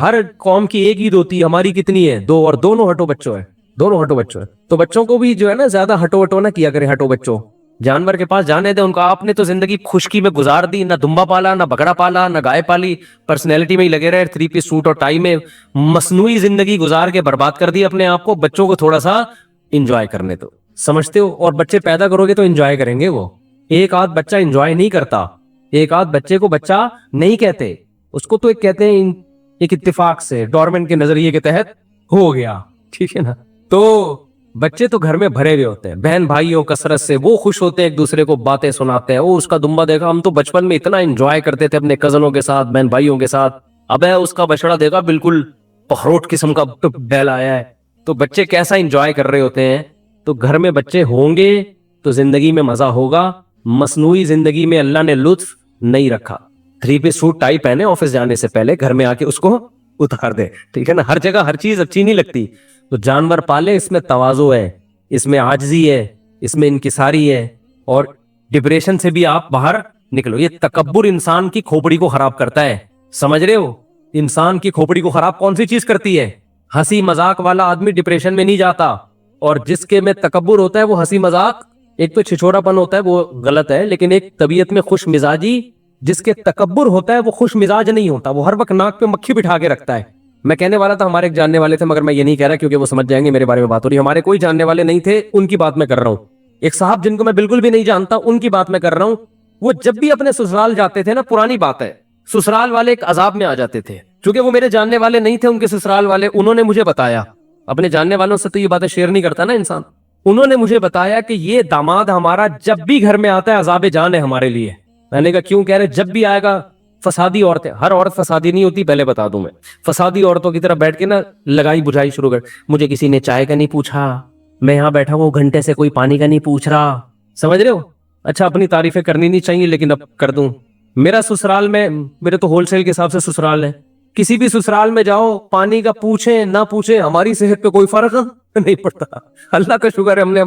ہر قوم کی ایک عید ہوتی ہے, ہماری کتنی ہے؟ 2, اور دونوں ہٹو بچوں ہے, دونوں ہٹو بچوں ہے. تو بچوں کو بھی جو ہے نا زیادہ ہٹو ہٹو نہ کیا کریں. ہٹو بچوں جانور کے پاس جانے دیں ان کو. آپ نے تو زندگی خشکی میں گزار دی, نہ دمبا پالا, نہ بکرا پالا, نہ گائے پالی, پرسنالٹی میں ہی لگے رہے, 3 پیس سوٹ اور ٹائی میں مصنوعی زندگی گزار کے برباد کر دی اپنے آپ کو. بچوں کو تھوڑا سا انجوائے کرنے تو, سمجھتے ہو؟ اور بچے پیدا کرو گے تو انجوائے کریں گے. وہ ایک آدھ بچہ انجوائے نہیں کرتا, ایک آدھ بچے کو بچہ نہیں کہتے, اس کو تو ایک کہتے ہیں ایک اتفاق سے, ڈارمن کے نظریے کے تحت ہو گیا. ٹھیک ہے نا؟ تو بچے تو گھر میں بھرے ہوئے ہوتے ہیں بہن بھائیوں کثرت سے, وہ خوش ہوتے ہیں ایک دوسرے کو باتیں سناتے ہیں, وہ اس کا دمبا دیکھا, ہم تو بچپن میں اتنا انجوائے کرتے تھے اپنے کزنوں کے ساتھ بہن بھائیوں کے ساتھ, اب ہے اس کا بچڑا دیکھا بالکل پخروٹ قسم کا بیل آیا ہے. تو بچے کیسا انجوائے کر رہے ہوتے ہیں. تو گھر میں بچے ہوں گے تو زندگی میں مزہ ہوگا. مصنوعی زندگی میں اللہ نے لطف نہیں رکھا. 3 پیس سوٹ ٹائی پہنے آفس جانے سے پہلے, گھر میں آ کے اس کو اتار دے, ٹھیک ہے نا. ہر جگہ ہر چیز اچھی نہیں لگتی. تو جانور پالے, اس میں تواضع ہے, اس میں عاجزی ہے, اس میں انکساری ہے, اور ڈپریشن سے بھی آپ باہر نکلو. یہ تکبر انسان کی کھوپڑی کو خراب کرتا ہے, سمجھ رہے ہو. انسان کی کھوپڑی کو خراب کون سی چیز کرتی ہے؟ ہنسی مذاق والا آدمی ڈپریشن میں نہیں جاتا, اور جس کے میں تکبر ہوتا ہے وہ ہنسی مذاق, ایک تو چھچورا پن ہوتا ہے وہ غلط ہے, لیکن ایک طبیعت میں خوش مزاجی, جس کے تکبر ہوتا ہے وہ خوش مزاج نہیں ہوتا, وہ ہر وقت ناک پہ مکھی بٹھا کے رکھتا ہے. میں کہنے والا تھا ہمارے ایک جاننے والے تھے, مگر میں یہ نہیں کہہ رہا کیونکہ وہ سمجھ جائیں گے میرے بارے میں بات ہو رہی ہے. ہمارے کوئی جاننے والے نہیں تھے, ان کی بات میں کر رہا ہوں. ایک صاحب جن کو میں بالکل بھی نہیں جانتا, ان کی بات میں کر رہا ہوں. وہ جب بھی اپنے سسرال جاتے تھے نا, پرانی بات ہے, سسرال والے ایک عذاب میں آ جاتے تھے. چونکہ وہ میرے جاننے والے نہیں تھے, ان کے سسرال والے, انہوں نے مجھے بتایا. اپنے جاننے والوں سے تو یہ باتیں شیئر نہیں کرتا نا انسان. انہوں نے مجھے بتایا کہ یہ داماد ہمارا جب بھی گھر میں آتا ہے عذاب جان ہے ہمارے لیے. میں نے کہا کیوں؟ کہہ رہے جب بھی آئے گا فسادی عورتیں, ہر عورت فسادی نہیں ہوتی پہلے بتا دوں میں, فسادی عورتوں کی طرح بیٹھ کے نا لگائی بجھائی شروع کر. مجھے کسی نے چائے کا نہیں پوچھا, میں یہاں بیٹھا ہوں گھنٹے سے کوئی پانی کا نہیں پوچھ رہا. سمجھ رہے ہو. اچھا اپنی تعریفیں کرنی نہیں چاہیے لیکن اب کر دوں. میرا سسرال میں, میرے تو ہول سیل کے حساب سے سسرال ہے, کسی بھی سسرال میں جاؤ پانی کا پوچھیں نہ پوچھیں ہماری صحت پہ کوئی فرق نہیں پڑتا. اللہ کا شکر ہے, ہم نے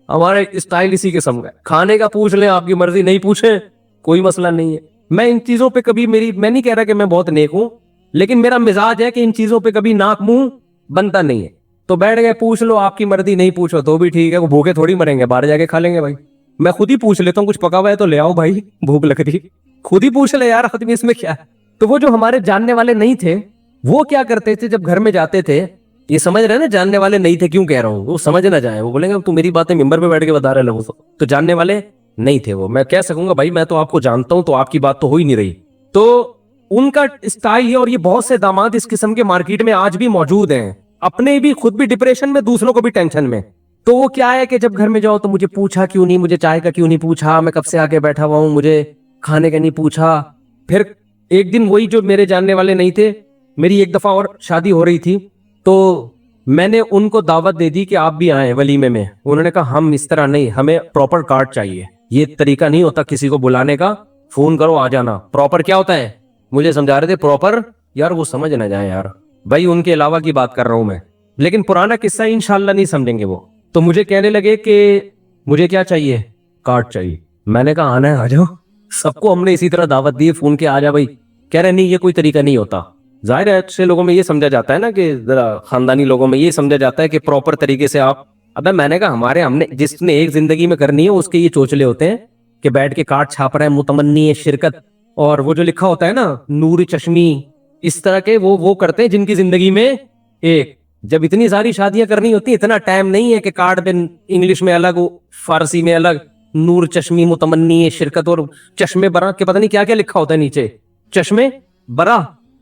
ہمارے اسٹائل اسی قسم کا. کھانے کا پوچھ لیں آپ کی مرضی, نہیں پوچھیں کوئی مسئلہ نہیں ہے. میں ان چیزوں پہ کبھی میں نہیں کہہ رہا کہ میں بہت نیک ہوں, لیکن میرا مزاج ہے کہ ان چیزوں پہ کبھی ناک منہ بنتا نہیں ہے. تو بیٹھ گئے پوچھ لو آپ کی مرضی, نہیں پوچھو تو بھی ٹھیک ہے, وہ بھوکے تھوڑی مریں گے, باہر جا کے کھا لیں گے بھائی. میں خود ہی پوچھ لیتا ہوں کچھ پکا ہوا ہے تو لے آؤ بھائی, بھوک لگ رہی, خود ہی پوچھ لے یار, ختم اس میں کیا ہے. تو وہ جو ہمارے جاننے والے نہیں تھے وہ کیا کرتے تھے جب گھر میں جاتے تھے, یہ سمجھ رہے نا جاننے والے نہیں تھے کیوں کہہ رہا ہوں, وہ سمجھ نہ جائیں, وہ بولیں گے تو میری باتیں ممبر پہ بیٹھ کے بتا رہے لوگوں کو. تو جاننے والے نہیں تھے وہ. میں کہہ سکوں گا بھائی میں تو آپ کو جانتا ہوں, تو آپ کی بات تو ہو ہی نہیں رہی. تو ان کا اسٹائل ہے, اور یہ بہت سے داماد اس قسم کے مارکیٹ میں آج بھی موجود ہیں, اپنے بھی خود بھی ڈپریشن میں, دوسروں کو بھی ٹینشن میں. تو وہ کیا ہے کہ جب گھر میں جاؤ تو مجھے پوچھا کیوں نہیں, مجھے چائے کا کیوں نہیں پوچھا, میں کب سے آ کے بیٹھا ہوا ہوں, مجھے کھانے کا نہیں پوچھا. پھر ایک دن وہی جو میرے جاننے والے نہیں تھے, میری ایک دفعہ اور شادی ہو رہی تھی, تو میں نے ان کو دعوت دے دی کہ آپ بھی آئیں ولیمے میں. انہوں نے کہا ہم اس طرح نہیں, ہمیں پراپر کارڈ چاہیے, یہ طریقہ نہیں ہوتا کسی کو بلانے کا, فون کرو آ جانا. پراپر کیا ہوتا ہے مجھے سمجھا رہے تھے پراپر, یار وہ سمجھ نہ جائیں یار بھائی, ان کے علاوہ کی بات کر رہا ہوں میں, لیکن پرانا قصہ انشاءاللہ نہیں سمجھیں گے وہ. تو مجھے کہنے لگے کہ مجھے کیا چاہیے, کارڈ چاہیے. میں نے کہا آنا ہے آ جاؤ. سب کو ہم نے اسی طرح دعوت دی, فون کے آ جا بھائی. کہہ رہے نہیں یہ کوئی طریقہ نہیں ہوتا. ظاہر ہے اچھے لوگوں میں یہ سمجھا جاتا ہے نا, کہ ذرا خاندانی لوگوں میں یہ سمجھا جاتا ہے کہ پراپر طریقے سے آپ. ابے میں نے کہا ہم نے جس نے ایک زندگی میں کرنی ہے اس کے یہ چوچلے ہوتے ہیں کہ بیٹھ کے کارڈ چھاپ رہے ہیں, متمنی ہے شرکت, اور وہ جو لکھا ہوتا ہے نا نور چشمی, اس طرح کے وہ کرتے ہیں جن کی زندگی میں ایک. جب اتنی ساری شادیاں کرنی ہوتی, اتنا ٹائم نہیں ہے کہ کارڈ پہ انگلش میں الگ, فارسی میں الگ, نور چشمی متمنی شرکت, اور چشمے برا کے پتہ نہیں کیا کیا لکھا ہوتا ہے نیچے, چشمے برا.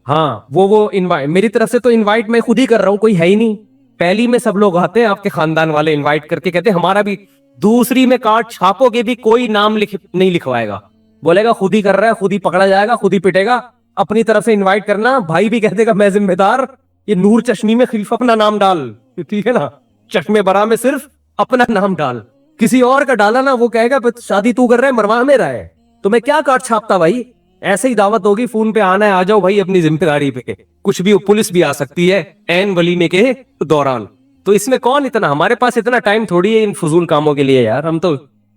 ہاں وہ انوائٹ, میری طرف سے تو انوائٹ میں خود ہی کر رہا ہوں, کوئی ہے ہی نہیں. پہلی میں سب لوگ آتے ہیں آپ کے خاندان والے انوائٹ کر کے, کہتے ہیں ہمارا بھی. دوسری میں کارڈ چھاپو گے بھی کوئی نام نہیں لکھوائے گا, بولے گا خود ہی کر رہا ہے, خود ہی پکڑا جائے گا, خود ہی پٹے گا. اپنی طرف سے انوائٹ کرنا, بھائی بھی کہتے گا میں ذمہ دار, یہ نور چشمی میں صرف اپنا نام ڈال, ٹھیک ہے نا, چشمے برا میں صرف اپنا نام ڈال, کسی اور کا ڈالا نا وہ کہے گا شادی تو کر رہا ہے مروا میرا ہے, تو میں کیا کارڈ چھاپتا بھائی. ایسے ہی دعوت ہوگی, فون پہ آنا ہے آ جاؤ بھائی, اپنی ذمہ داری پہ, کچھ بھی پولیس بھی آ سکتی ہے عین ولیمے کے دوران. تو اس میں کون اتنا, ہمارے پاس اتنا ٹائم تھوڑی ہے ان فضول کاموں کے لیے یار. ہم تو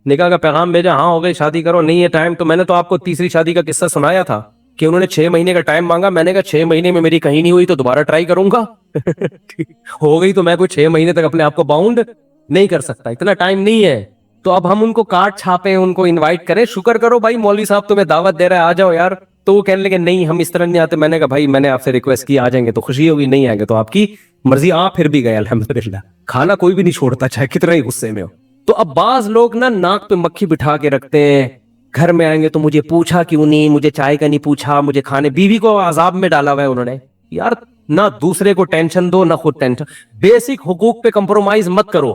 نکاح کا پیغام بھیجا, ہاں ہو گئی شادی کرو, نہیں ہے ٹائم. تو میں نے تو آپ کو تیسری شادی کا قصہ سنایا تھا کہ انہوں نے 6 مہینے کا ٹائم مانگا, میں نے کہا 6 مہینے میں میری کہیں نہیں ہوئی تو دوبارہ ٹرائی کروں گا. ہو گئی تو میں کوئی 6 مہینے تک اپنے آپ کو باؤنڈ نہیں کر سکتا, اتنا ٹائم نہیں ہے. تو اب ہم ان کو کارڈ چھاپیں, ان کو انوائٹ کریں, شکر کرو بھائی مولوی صاحب تمہیں دعوت دے رہا ہے آ جاؤ یار. تو وہ کہنے لگے نہیں ہم اس طرح نہیں آتے. میں نے کہا بھائی میں نے آپ سے ریکویسٹ کی, آ جائیں گے تو خوشی ہوگی, نہیں آئیں گے تو آپ کی مرضی. آپ پھر بھی گئے الحمدللہ, کھانا کوئی بھی نہیں چھوڑتا چاہے کتنا ہی غصے میں ہو. تو اب بعض لوگ نا ناک پہ مکھی بٹھا کے رکھتے ہیں, گھر میں آئیں گے تو مجھے پوچھا کیوں نہیں, مجھے چائے کا نہیں پوچھا, مجھے کھانے. بیوی کو عذاب میں ڈالا ہوا ہے انہوں نے یار. نہ دوسرے کو ٹینشن دو نہ خود ٹینشن. بیسک حقوق پہ کمپرومائز مت کرو.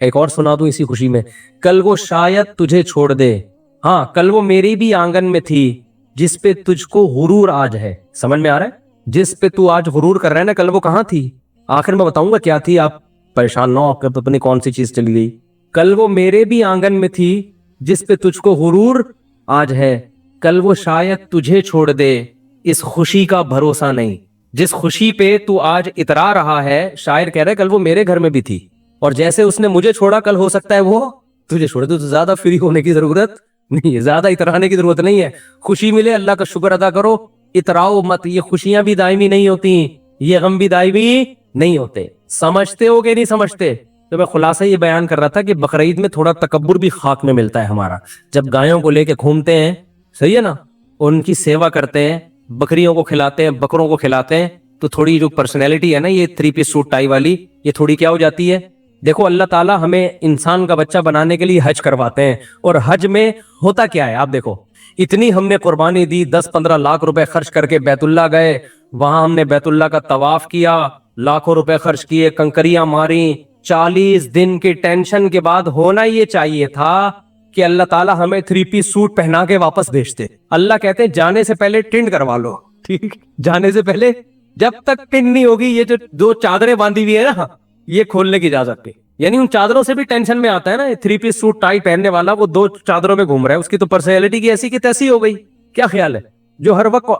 ایک اور سنا دوں اسی خوشی میں, کل وہ شاید تجھے چھوڑ دے, ہاں کل وہ میری بھی آنگن میں تھی جس پہ تجھ کو غرور آج ہے. سمجھ میں آ رہا ہے؟ جس پہ تو آج غرور کر رہا ہے نا, کل وہ کہاں تھی؟ آخر میں بتاؤں گا کیا تھی, آپ پریشان نہ ہو کہ پتہ نہیں کون سی چیز چلی گئی. کل وہ میرے بھی آنگن میں تھی جس پہ تجھ کو غرور آج ہے, کل وہ شاید تجھے چھوڑ دے, اس خوشی کا بھروسہ نہیں. جس خوشی پہ تو آج اترا رہا ہے, شاعر کہہ رہا ہے کل وہ میرے گھر میں بھی تھی, اور جیسے اس نے مجھے چھوڑا کل ہو سکتا ہے وہ تجھے چھوڑے. تو زیادہ فری ہونے کی ضرورت نہیں ہے, زیادہ اترانے کی ضرورت نہیں ہے. خوشی ملے اللہ کا شکر ادا کرو, اتراؤ مت. یہ خوشیاں بھی دائمی نہیں ہوتی, یہ غم بھی دائمی نہیں ہوتے. سمجھتے ہو کہ نہیں سمجھتے؟ تو میں خلاصہ یہ بیان کر رہا تھا کہ بقرعید میں تھوڑا تکبر بھی خاک میں ملتا ہے ہمارا. جب گایوں کو لے کے گھومتے ہیں, صحیح ہے نا, ان کی سیوا کرتے ہیں, بکریوں کو کھلاتے ہیں, بکروں کو کھلاتے ہیں, تو تھوڑی جو پرسنالٹی ہے نا یہ 3 پیس سوٹ ٹائی والی, یہ تھوڑی کیا ہو جاتی ہے. دیکھو اللہ تعالیٰ ہمیں انسان کا بچہ بنانے کے لیے حج کرواتے ہیں, اور حج میں ہوتا کیا ہے آپ دیکھو, اتنی ہم نے قربانی دی, 10-15 لاکھ روپے خرچ کر کے بیت اللہ گئے, وہاں ہم نے بیت اللہ کا طواف کیا, لاکھوں روپے خرچ کیے, کنکریاں ماری, 40 دن کی ٹینشن کے بعد ہونا یہ چاہیے تھا کہ اللہ تعالیٰ ہمیں 3 پیس سوٹ پہنا کے واپس بھیجتے. اللہ کہتے ہیں جانے سے پہلے ٹنڈ کروا لو, ٹھیک, جانے سے پہلے جب تک ٹنڈ نہیں ہوگی, یہ جو 2 چادریں باندھی ہوئی ہے نا, یہ کھولنے کی اجازت نہیں. یعنی ان چادروں سے بھی ٹینشن میں آتا ہے نا, 3 پیس سوٹ ٹائی پہننے والا وہ 2 چادروں میں گھوم رہا ہے, اس کی تو پرسنالٹی کی ایسی کی تیسی ہو گئی. کیا خیال ہے؟ جو ہر وقت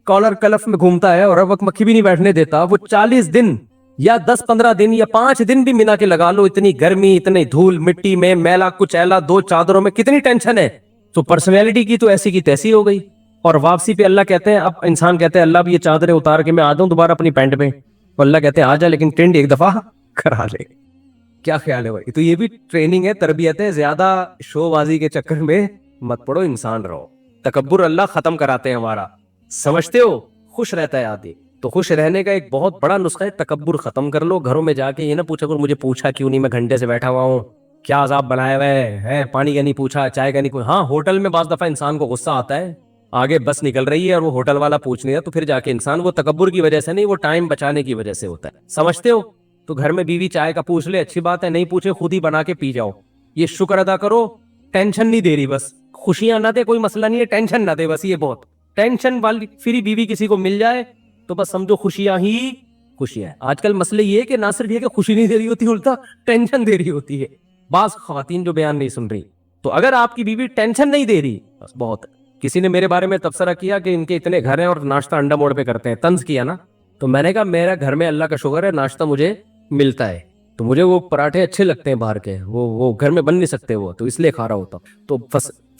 کالر کلف میں گھومتا ہے اور ہر وقت مکھی بھی نہیں بیٹھنے دیتا, وہ 40 دن یا 10-15 دن یا 5 دن بھی منا کے لگا لو, اتنی گرمی, اتنی دھول مٹی میں, میلا کچیلا, 2 چادروں میں کتنی ٹینشن ہے. تو پرسنالٹی کی تو ایسی کی تیسی ہو گئی. اور واپسی پہ اللہ کہتے ہیں, اب انسان کہتے ہیں اللہ بھی یہ چادریں اتار کے میں آ جاؤں دوبارہ اپنی پینٹ پہ, تو اللہ کہتے ہیں آ جا, لیکن ٹینڈ ایک دفعہ کرا لے. کیا خیال ہے بھائی؟ تو یہ بھی ٹریننگ ہے, تربیت ہے. زیادہ شو بازی کے چکر میں مت پڑو, انسان رہو. تکبر اللہ ختم کراتے ہیں ہمارا, سمجھتے ہو؟ خوش رہتا ہے آدمی. تو خوش رہنے کا ایک بہت بڑا نسخہ ہے, تکبر ختم کر لو. گھروں میں جا کے یہ نہ پوچھا کرو مجھے پوچھا کیوں نہیں, میں گھنٹے سے بیٹھا ہوا ہوں, کیا عذاب بنایا ہوا ہے, پانی کا نہیں پوچھا, چائے کا نہیں پوچھا. ہاں ہوٹل میں بعض دفعہ انسان کو غصہ آتا ہے, آگے بس نکل رہی ہے اور وہ ہوٹل والا پوچھ نہیں ہے, تو پھر جا کے انسان, وہ تکبر کی وجہ سے نہیں, وہ ٹائم بچانے کی وجہ سے ہوتا ہے. سمجھتے ہو؟ تو گھر میں بیوی چائے کا پوچھ لے, اچھی بات ہے, نہیں پوچھے خود ہی بنا کے پی جاؤ, یہ شکر ادا کرو. ٹینشن نہیں دے رہی, بس خوشیاں نہ دے, کوئی مسئلہ نہیں ہے, ٹینشن نہ دے بس. یہ بہت ٹینشن والی فری بیوی کسی کو مل جائے تو بس سمجھو خوشیاں ہی خوشیاں ہیں. آج کل مسئلہ یہ ہے کہ نہ صرف یہ کہ خوشی نہیں دے رہی ہوتی, الٹا ٹینشن دے رہی ہوتی ہے. بعض خواتین جو بیان نہیں سن رہی, تو اگر آپ کی بیوی ٹینشن نہیں دے رہی بس بہت. کسی نے میرے بارے میں تبصرہ کیا کہ ان کے اتنے گھر ہیں اور ناشتہ انڈا موڑ پہ کرتے ہیں, طنز کیا نا, تو میں نے کہا میرا گھر میں اللہ کا شکر ہے ناشتہ مجھے ملتا ہے, تو مجھے وہ پراٹھے اچھے لگتے ہیں باہر کے, وہ گھر میں بن نہیں سکتے, وہ تو اس لیے کھا رہا ہوتا. تو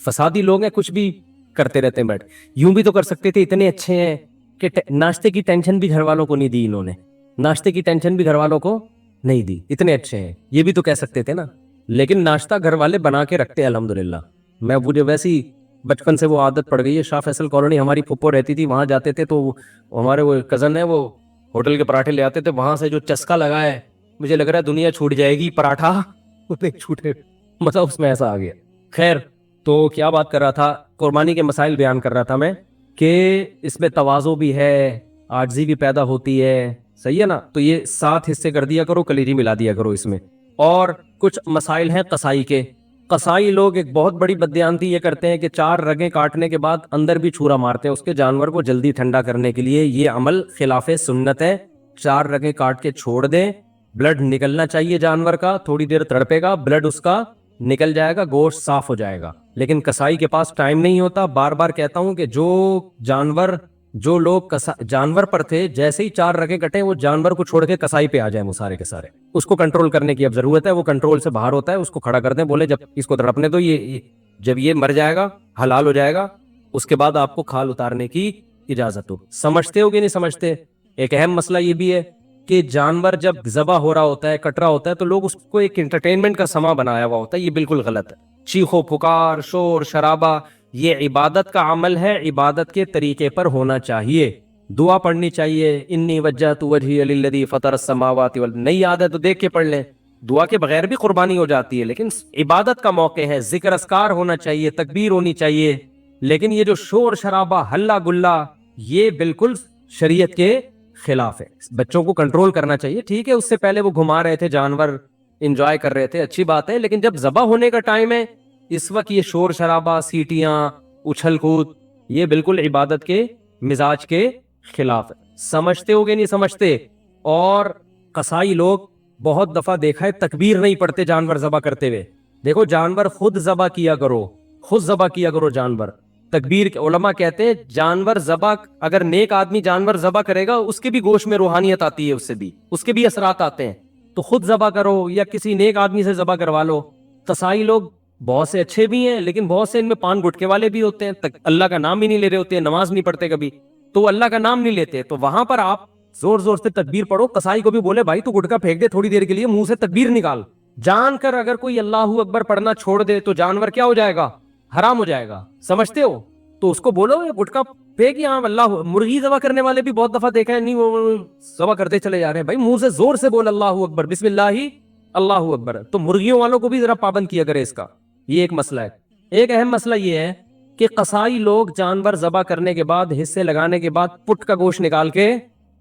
فسادی لوگ ہیں, کچھ بھی کرتے رہتے ہیں بیٹھ. یوں بھی تو کر سکتے تھے, اتنے اچھے ہیں کہ ناشتے کی ٹینشن بھی گھر والوں کو نہیں دی انہوں نے, ناشتے کی ٹینشن بھی گھر والوں کو نہیں دی, اتنے اچھے ہیں, یہ بھی تو کہہ سکتے تھے نا. لیکن ناشتہ گھر والے بنا کے رکھتے ہیں الحمدللہ. میں مجھے ویسی بچپن سے وہ عادت پڑ گئی ہے. شاہ فیصل کالونی ہماری پھپھو رہتی تھی, وہاں جاتے تھے تو ہمارے وہ کزن ہے, وہ ہوٹل کے پراٹھے لے آتے تھے, وہاں سے جو چسکا لگا ہے مجھے لگ رہا ہے دنیا چھوٹ جائے گی, پراٹھا نہیں چھوٹے, مطلب اس میں ایسا آ گیا. خیر, تو کیا بات کر رہا تھا, قربانی کے مسائل بیان کر رہا تھا میں کہ اس میں تواضع بھی ہے, عاجزی بھی پیدا ہوتی ہے, صحیح ہے نا. تو یہ 7 حصے کر دیا کرو, کلیجی ملا دیا کرو اس میں. اور کچھ مسائل ہیں قصائی کے. قصائی لوگ ایک بہت بڑی بددیانتی یہ کرتے ہیں کہ 4 رگیں کاٹنے کے بعد اندر بھی چھرا مارتے ہیں اس کے جانور کو جلدی ٹھنڈا کرنے کے لیے. یہ عمل خلاف سنت ہے. 4 رگیں کاٹ کے چھوڑ دیں, بلڈ نکلنا چاہیے جانور کا, تھوڑی دیر تڑپے گا, بلڈ اس کا نکل جائے گا, گوشت صاف ہو جائے گا. لیکن کسائی کے پاس ٹائم نہیں ہوتا. بار بار کہتا ہوں کہ جو لوگ جانور پر تھے, جیسے ہی 4 رگیں کٹے وہ جانور کو چھوڑ کے کسائی پہ آ جائیں وہ سارے کے سارے. اس کو کنٹرول کرنے کی اب ضرورت ہے, وہ کنٹرول سے باہر ہوتا ہے, اس کو کھڑا کر دیں, بولے جب اس کو تڑپنے دو, جب یہ مر جائے گا, حلال ہو جائے گا, اس کے بعد آپ کو کھال اتارنے کی اجازت ہو. سمجھتے ہو کہ نہیں سمجھتے؟ ایک اہم مسئلہ یہ بھی ہے کہ جانور جب ذبح ہو رہا ہوتا ہے, کٹ رہا ہوتا ہے, تو لوگ اس کو ایک انٹرٹینمنٹ کا سما بنایا ہوا ہوتا ہے. یہ بالکل غلط ہے. چیخو پکار, شور شرابہ, یہ عبادت کا عمل ہے, عبادت کے طریقے پر ہونا چاہیے. دعا پڑھنی چاہیے, انی وجہت وجہی للذی فطر السماوات والارض. نہیں یاد ہے تو دیکھ کے پڑھ لیں. دعا کے بغیر بھی قربانی ہو جاتی ہے, لیکن عبادت کا موقع ہے, ذکر اذکار ہونا چاہیے, تکبیر ہونی چاہیے. لیکن یہ جو شور شرابہ, ہلہ گلا, یہ بالکل شریعت کے خلاف ہے. بچوں کو کنٹرول کرنا چاہیے. ٹھیک ہے, اس سے پہلے وہ گھما رہے تھے جانور, انجوائے کر رہے تھے, اچھی بات ہے, لیکن جب ذبح ہونے کا ٹائم ہے اس وقت یہ شور شرابہ, سیٹیاں, اچھل کود, یہ بالکل عبادت کے مزاج کے خلاف ہے. سمجھتے ہو گے نہیں سمجھتے؟ اور قصائی لوگ بہت دفعہ دیکھا ہے تکبیر نہیں پڑھتے جانور ذبح کرتے ہوئے. دیکھو جانور خود ذبح کیا کرو, خود ذبح کیا کرو جانور. تکبیر کے علماء کہتے ہیں جانور ذبح, اگر نیک آدمی جانور ذبح کرے گا اس کے بھی گوشت میں روحانیت آتی ہے, اس کے بھی اثرات آتے ہیں, تو خود ذبح کرو یا کسی نیک آدمی سے ذبح کروا لو. قصائی لوگ بہت سے اچھے بھی ہیں لیکن بہت سے ان میں پان گٹکے والے بھی ہوتے ہیں, اللہ کا نام ہی نہیں لے رہے ہوتے ہیں, نماز نہیں پڑھتے کبھی, تو اللہ کا نام نہیں لیتے. تو وہاں پر آپ زور زور سے تکبیر پڑھو. قصائی کو بھی بولے بھائی تو گٹکا پھینک دے تھوڑی دیر کے لیے, منہ سے تکبیر نکال. جان کر اگر کوئی اللہ اکبر پڑھنا چھوڑ دے تو جانور کیا ہو جائے گا؟ حرام ہو جائے گا. سمجھتے ہو؟ تو اس کو بولو گٹکا پھینک, یہاں اللہ. مرغی ذبح کرنے والے بھی بہت دفعہ دیکھا ہے, نہیں وہ ذبح کرتے چلے جا رہے ہیں. بھائی منہ سے زور سے بول اللہ اکبر, بسم اللہ اللہ اکبر. تو مرغیوں والوں کو بھی ذرا پابند کیا کرے اس کا. یہ ایک مسئلہ ہے. ایک اہم مسئلہ یہ ہے کہ قصائی لوگ جانور ذبح کرنے کے بعد, حصے لگانے کے بعد پٹ کا گوشت نکال کے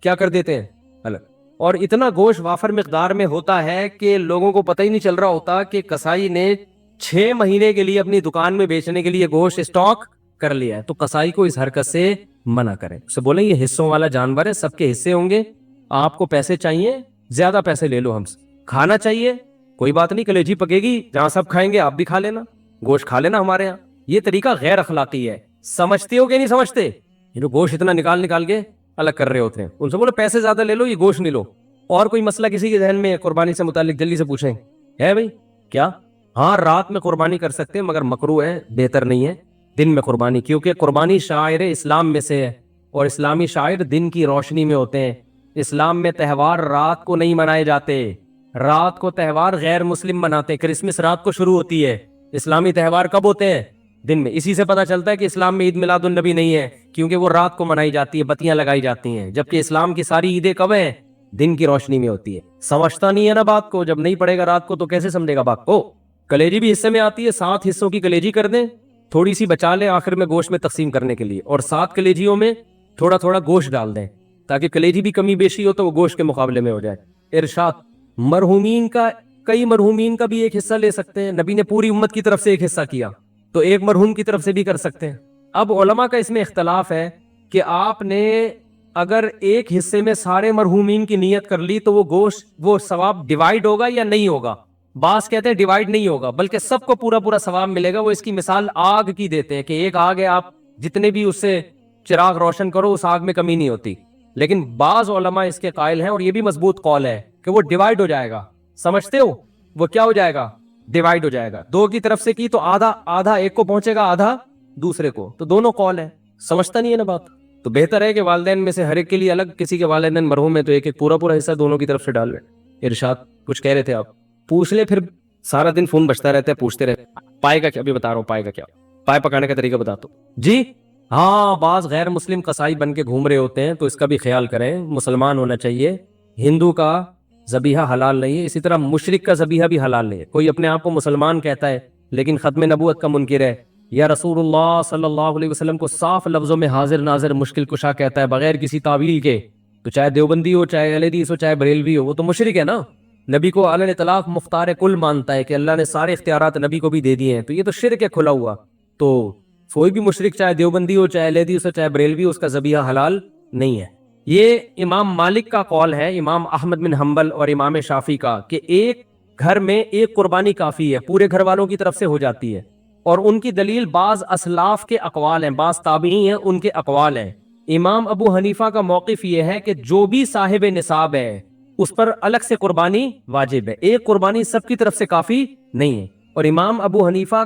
کیا کر دیتے ہیں الگ, اور اتنا گوشت وافر مقدار میں ہوتا ہے کہ لوگوں کو پتہ ہی نہیں چل رہا ہوتا کہ قصائی نے 6 مہینے کے لیے اپنی دکان میں بیچنے کے لیے گوشت اسٹاک کر لیا ہے. تو قصائی کو اس حرکت سے منع کریں, اسے بولیں یہ حصوں والا جانور ہے, سب کے حصے ہوں گے, آپ کو پیسے چاہیے زیادہ پیسے لے لو ہم سے. کھانا چاہیے کوئی بات نہیں, کلیجی پکے گی, جہاں سب کھائیں گے آپ بھی کھا لینا, گوشت کھا لینا ہمارے یہاں. یہ طریقہ غیر اخلاقی ہے. سمجھتے ہو کہ نہیں سمجھتے؟ یہ جو گوشت اتنا نکال کے الگ کر رہے ہوتے ہیں, ان سے بولو پیسے زیادہ لے لو, یہ گوشت نہیں لو. اور کوئی مسئلہ کسی کے ذہن میں قربانی سے متعلق جلدی سے پوچھیں. ہے بھائی کیا؟ ہاں رات میں قربانی کر سکتے ہیں مگر مکروہ ہے, بہتر نہیں ہے دن میں قربانی, کیونکہ قربانی شاعر اسلام میں سے ہے اور اسلامی شاعر دن کی روشنی میں ہوتے ہیں. اسلام میں تہوار رات کو نہیں منائے جاتے, رات کو تہوار غیر مسلم مناتے ہیں. کرسمس رات کو شروع ہوتی ہے, اسلامی تہوار کب ہوتے ہیں؟ دن میں. اسی سے پتہ چلتا ہے کہ اسلام میں عید میلاد النبی نہیں ہے, کیونکہ وہ رات کو منائی جاتی ہے, بتیاں لگائی جاتی ہیں, جبکہ اسلام کی ساری عیدیں کب ہیں؟ دن کی روشنی میں ہوتی ہے. سمجھتا نہیں ہے نا بات کو, جب نہیں پڑے گا رات کو تو کیسے سمجھے گا بات کو؟ کلیجی بھی حصے میں آتی ہے, 7 حصوں کی کلیجی کر دیں, تھوڑی سی بچا لیں آخر میں گوشت میں تقسیم کرنے کے لیے, اور 7 کلیجیوں میں تھوڑا تھوڑا گوشت ڈال دیں تاکہ کلیجی بھی کمی بیشی ہو تو وہ گوشت کے مقابلے میں ہو جائے. ارشاد مرحومین کا, کئی مرحومین کا بھی ایک حصہ لے سکتے ہیں. نبی نے پوری امت کی طرف سے ایک حصہ کیا تو ایک مرحوم کی طرف سے بھی کر سکتے ہیں. اب علماء کا اس میں اختلاف ہے کہ آپ نے اگر ایک حصے میں سارے مرحومین کی نیت کر لی تو وہ گوشت, وہ ثواب ڈیوائیڈ ہوگا یا نہیں ہوگا؟ بعض کہتے ہیں ڈیوائیڈ نہیں ہوگا بلکہ سب کو پورا پورا ثواب ملے گا. وہ اس کی مثال آگ کی دیتے ہیں کہ ایک آگ ہے, آپ جتنے بھی اس سے چراغ روشن کرو اس آگ میں کمی نہیں ہوتی. لیکن بعض علماء اس کے قائل ہیں اور یہ بھی مضبوط قول ہے کہ وہ ڈیوائیڈ ہو جائے گا. سمجھتے ہو؟ وہ کیا ہو جائے گا؟ ڈیوائیڈ ہو جائے گا. 2 کی طرف سے کی تو آدھا ایک کو پہنچے گا, آدھا دوسرے کو, تو دونوں قول ہے. سمجھتا نہیں ہے نا بات؟ تو بہتر ہے کہ والدین میں سے ہر ایک کے لیے الگ, کسی کے والدین مرحوم ہے تو ایک پورا حصہ دونوں کی طرف سے ڈال لیں. ارشاد کچھ کہہ رہے تھے آپ, پوچھ لے, پھر سارا دن فون بجتا رہتا ہے, پوچھتے رہتے. پائے کا کیا؟ ابھی بتا رہا ہوں پائے کا کیا, پائے پکانے کا طریقہ بتاتا ہوں جی. ہاں بعض غیر مسلم قصائی بن کے گھوم رہے ہوتے ہیں تو اس کا بھی خیال کریں, مسلمان ہونا چاہیے. ہندو کا ذبیحہ حلال نہیں ہے, اسی طرح مشرک کا ذبیحہ بھی حلال نہیں ہے. کوئی اپنے آپ کو مسلمان کہتا ہے لیکن ختم نبوت کا منکر ہے, یا رسول اللہ صلی اللہ علیہ وسلم کو صاف لفظوں میں حاضر ناظر مشکل کشا کہتا ہے بغیر کسی تعویل کے, تو چاہے دیوبندی ہو, چاہے اہل حدیث ہو, چاہے بریلوی ہو, وہ تو مشرک ہے نا. نبی کو علی الاطلاق مختار کل مانتا ہے کہ اللہ نے سارے اختیارات نبی کو بھی دے دیے ہیں, تو یہ تو شرک ہے کھلا ہوا. تو کوئی بھی مشرک چاہے دیوبندی ہو, چاہے اہل حدیث ہو, چاہے بریلوی ہو, اس کا ذبیحہ حلال نہیں ہے. یہ امام مالک کا قول ہے, امام احمد بن حنبل اور امام شافعی کا, کہ ایک گھر میں ایک قربانی کافی ہے, پورے گھر والوں کی طرف سے ہو جاتی ہے. اور ان کی دلیل بعض اسلاف کے اقوال ہیں, بعض تابعین ہیں ان کے اقوال ہیں. امام ابو حنیفہ کا موقف یہ ہے کہ جو بھی صاحب نصاب ہے اس پر الگ سے قربانی واجب ہے, ایک قربانی سب کی طرف سے کافی نہیں ہے. اور امام ابو حنیفہ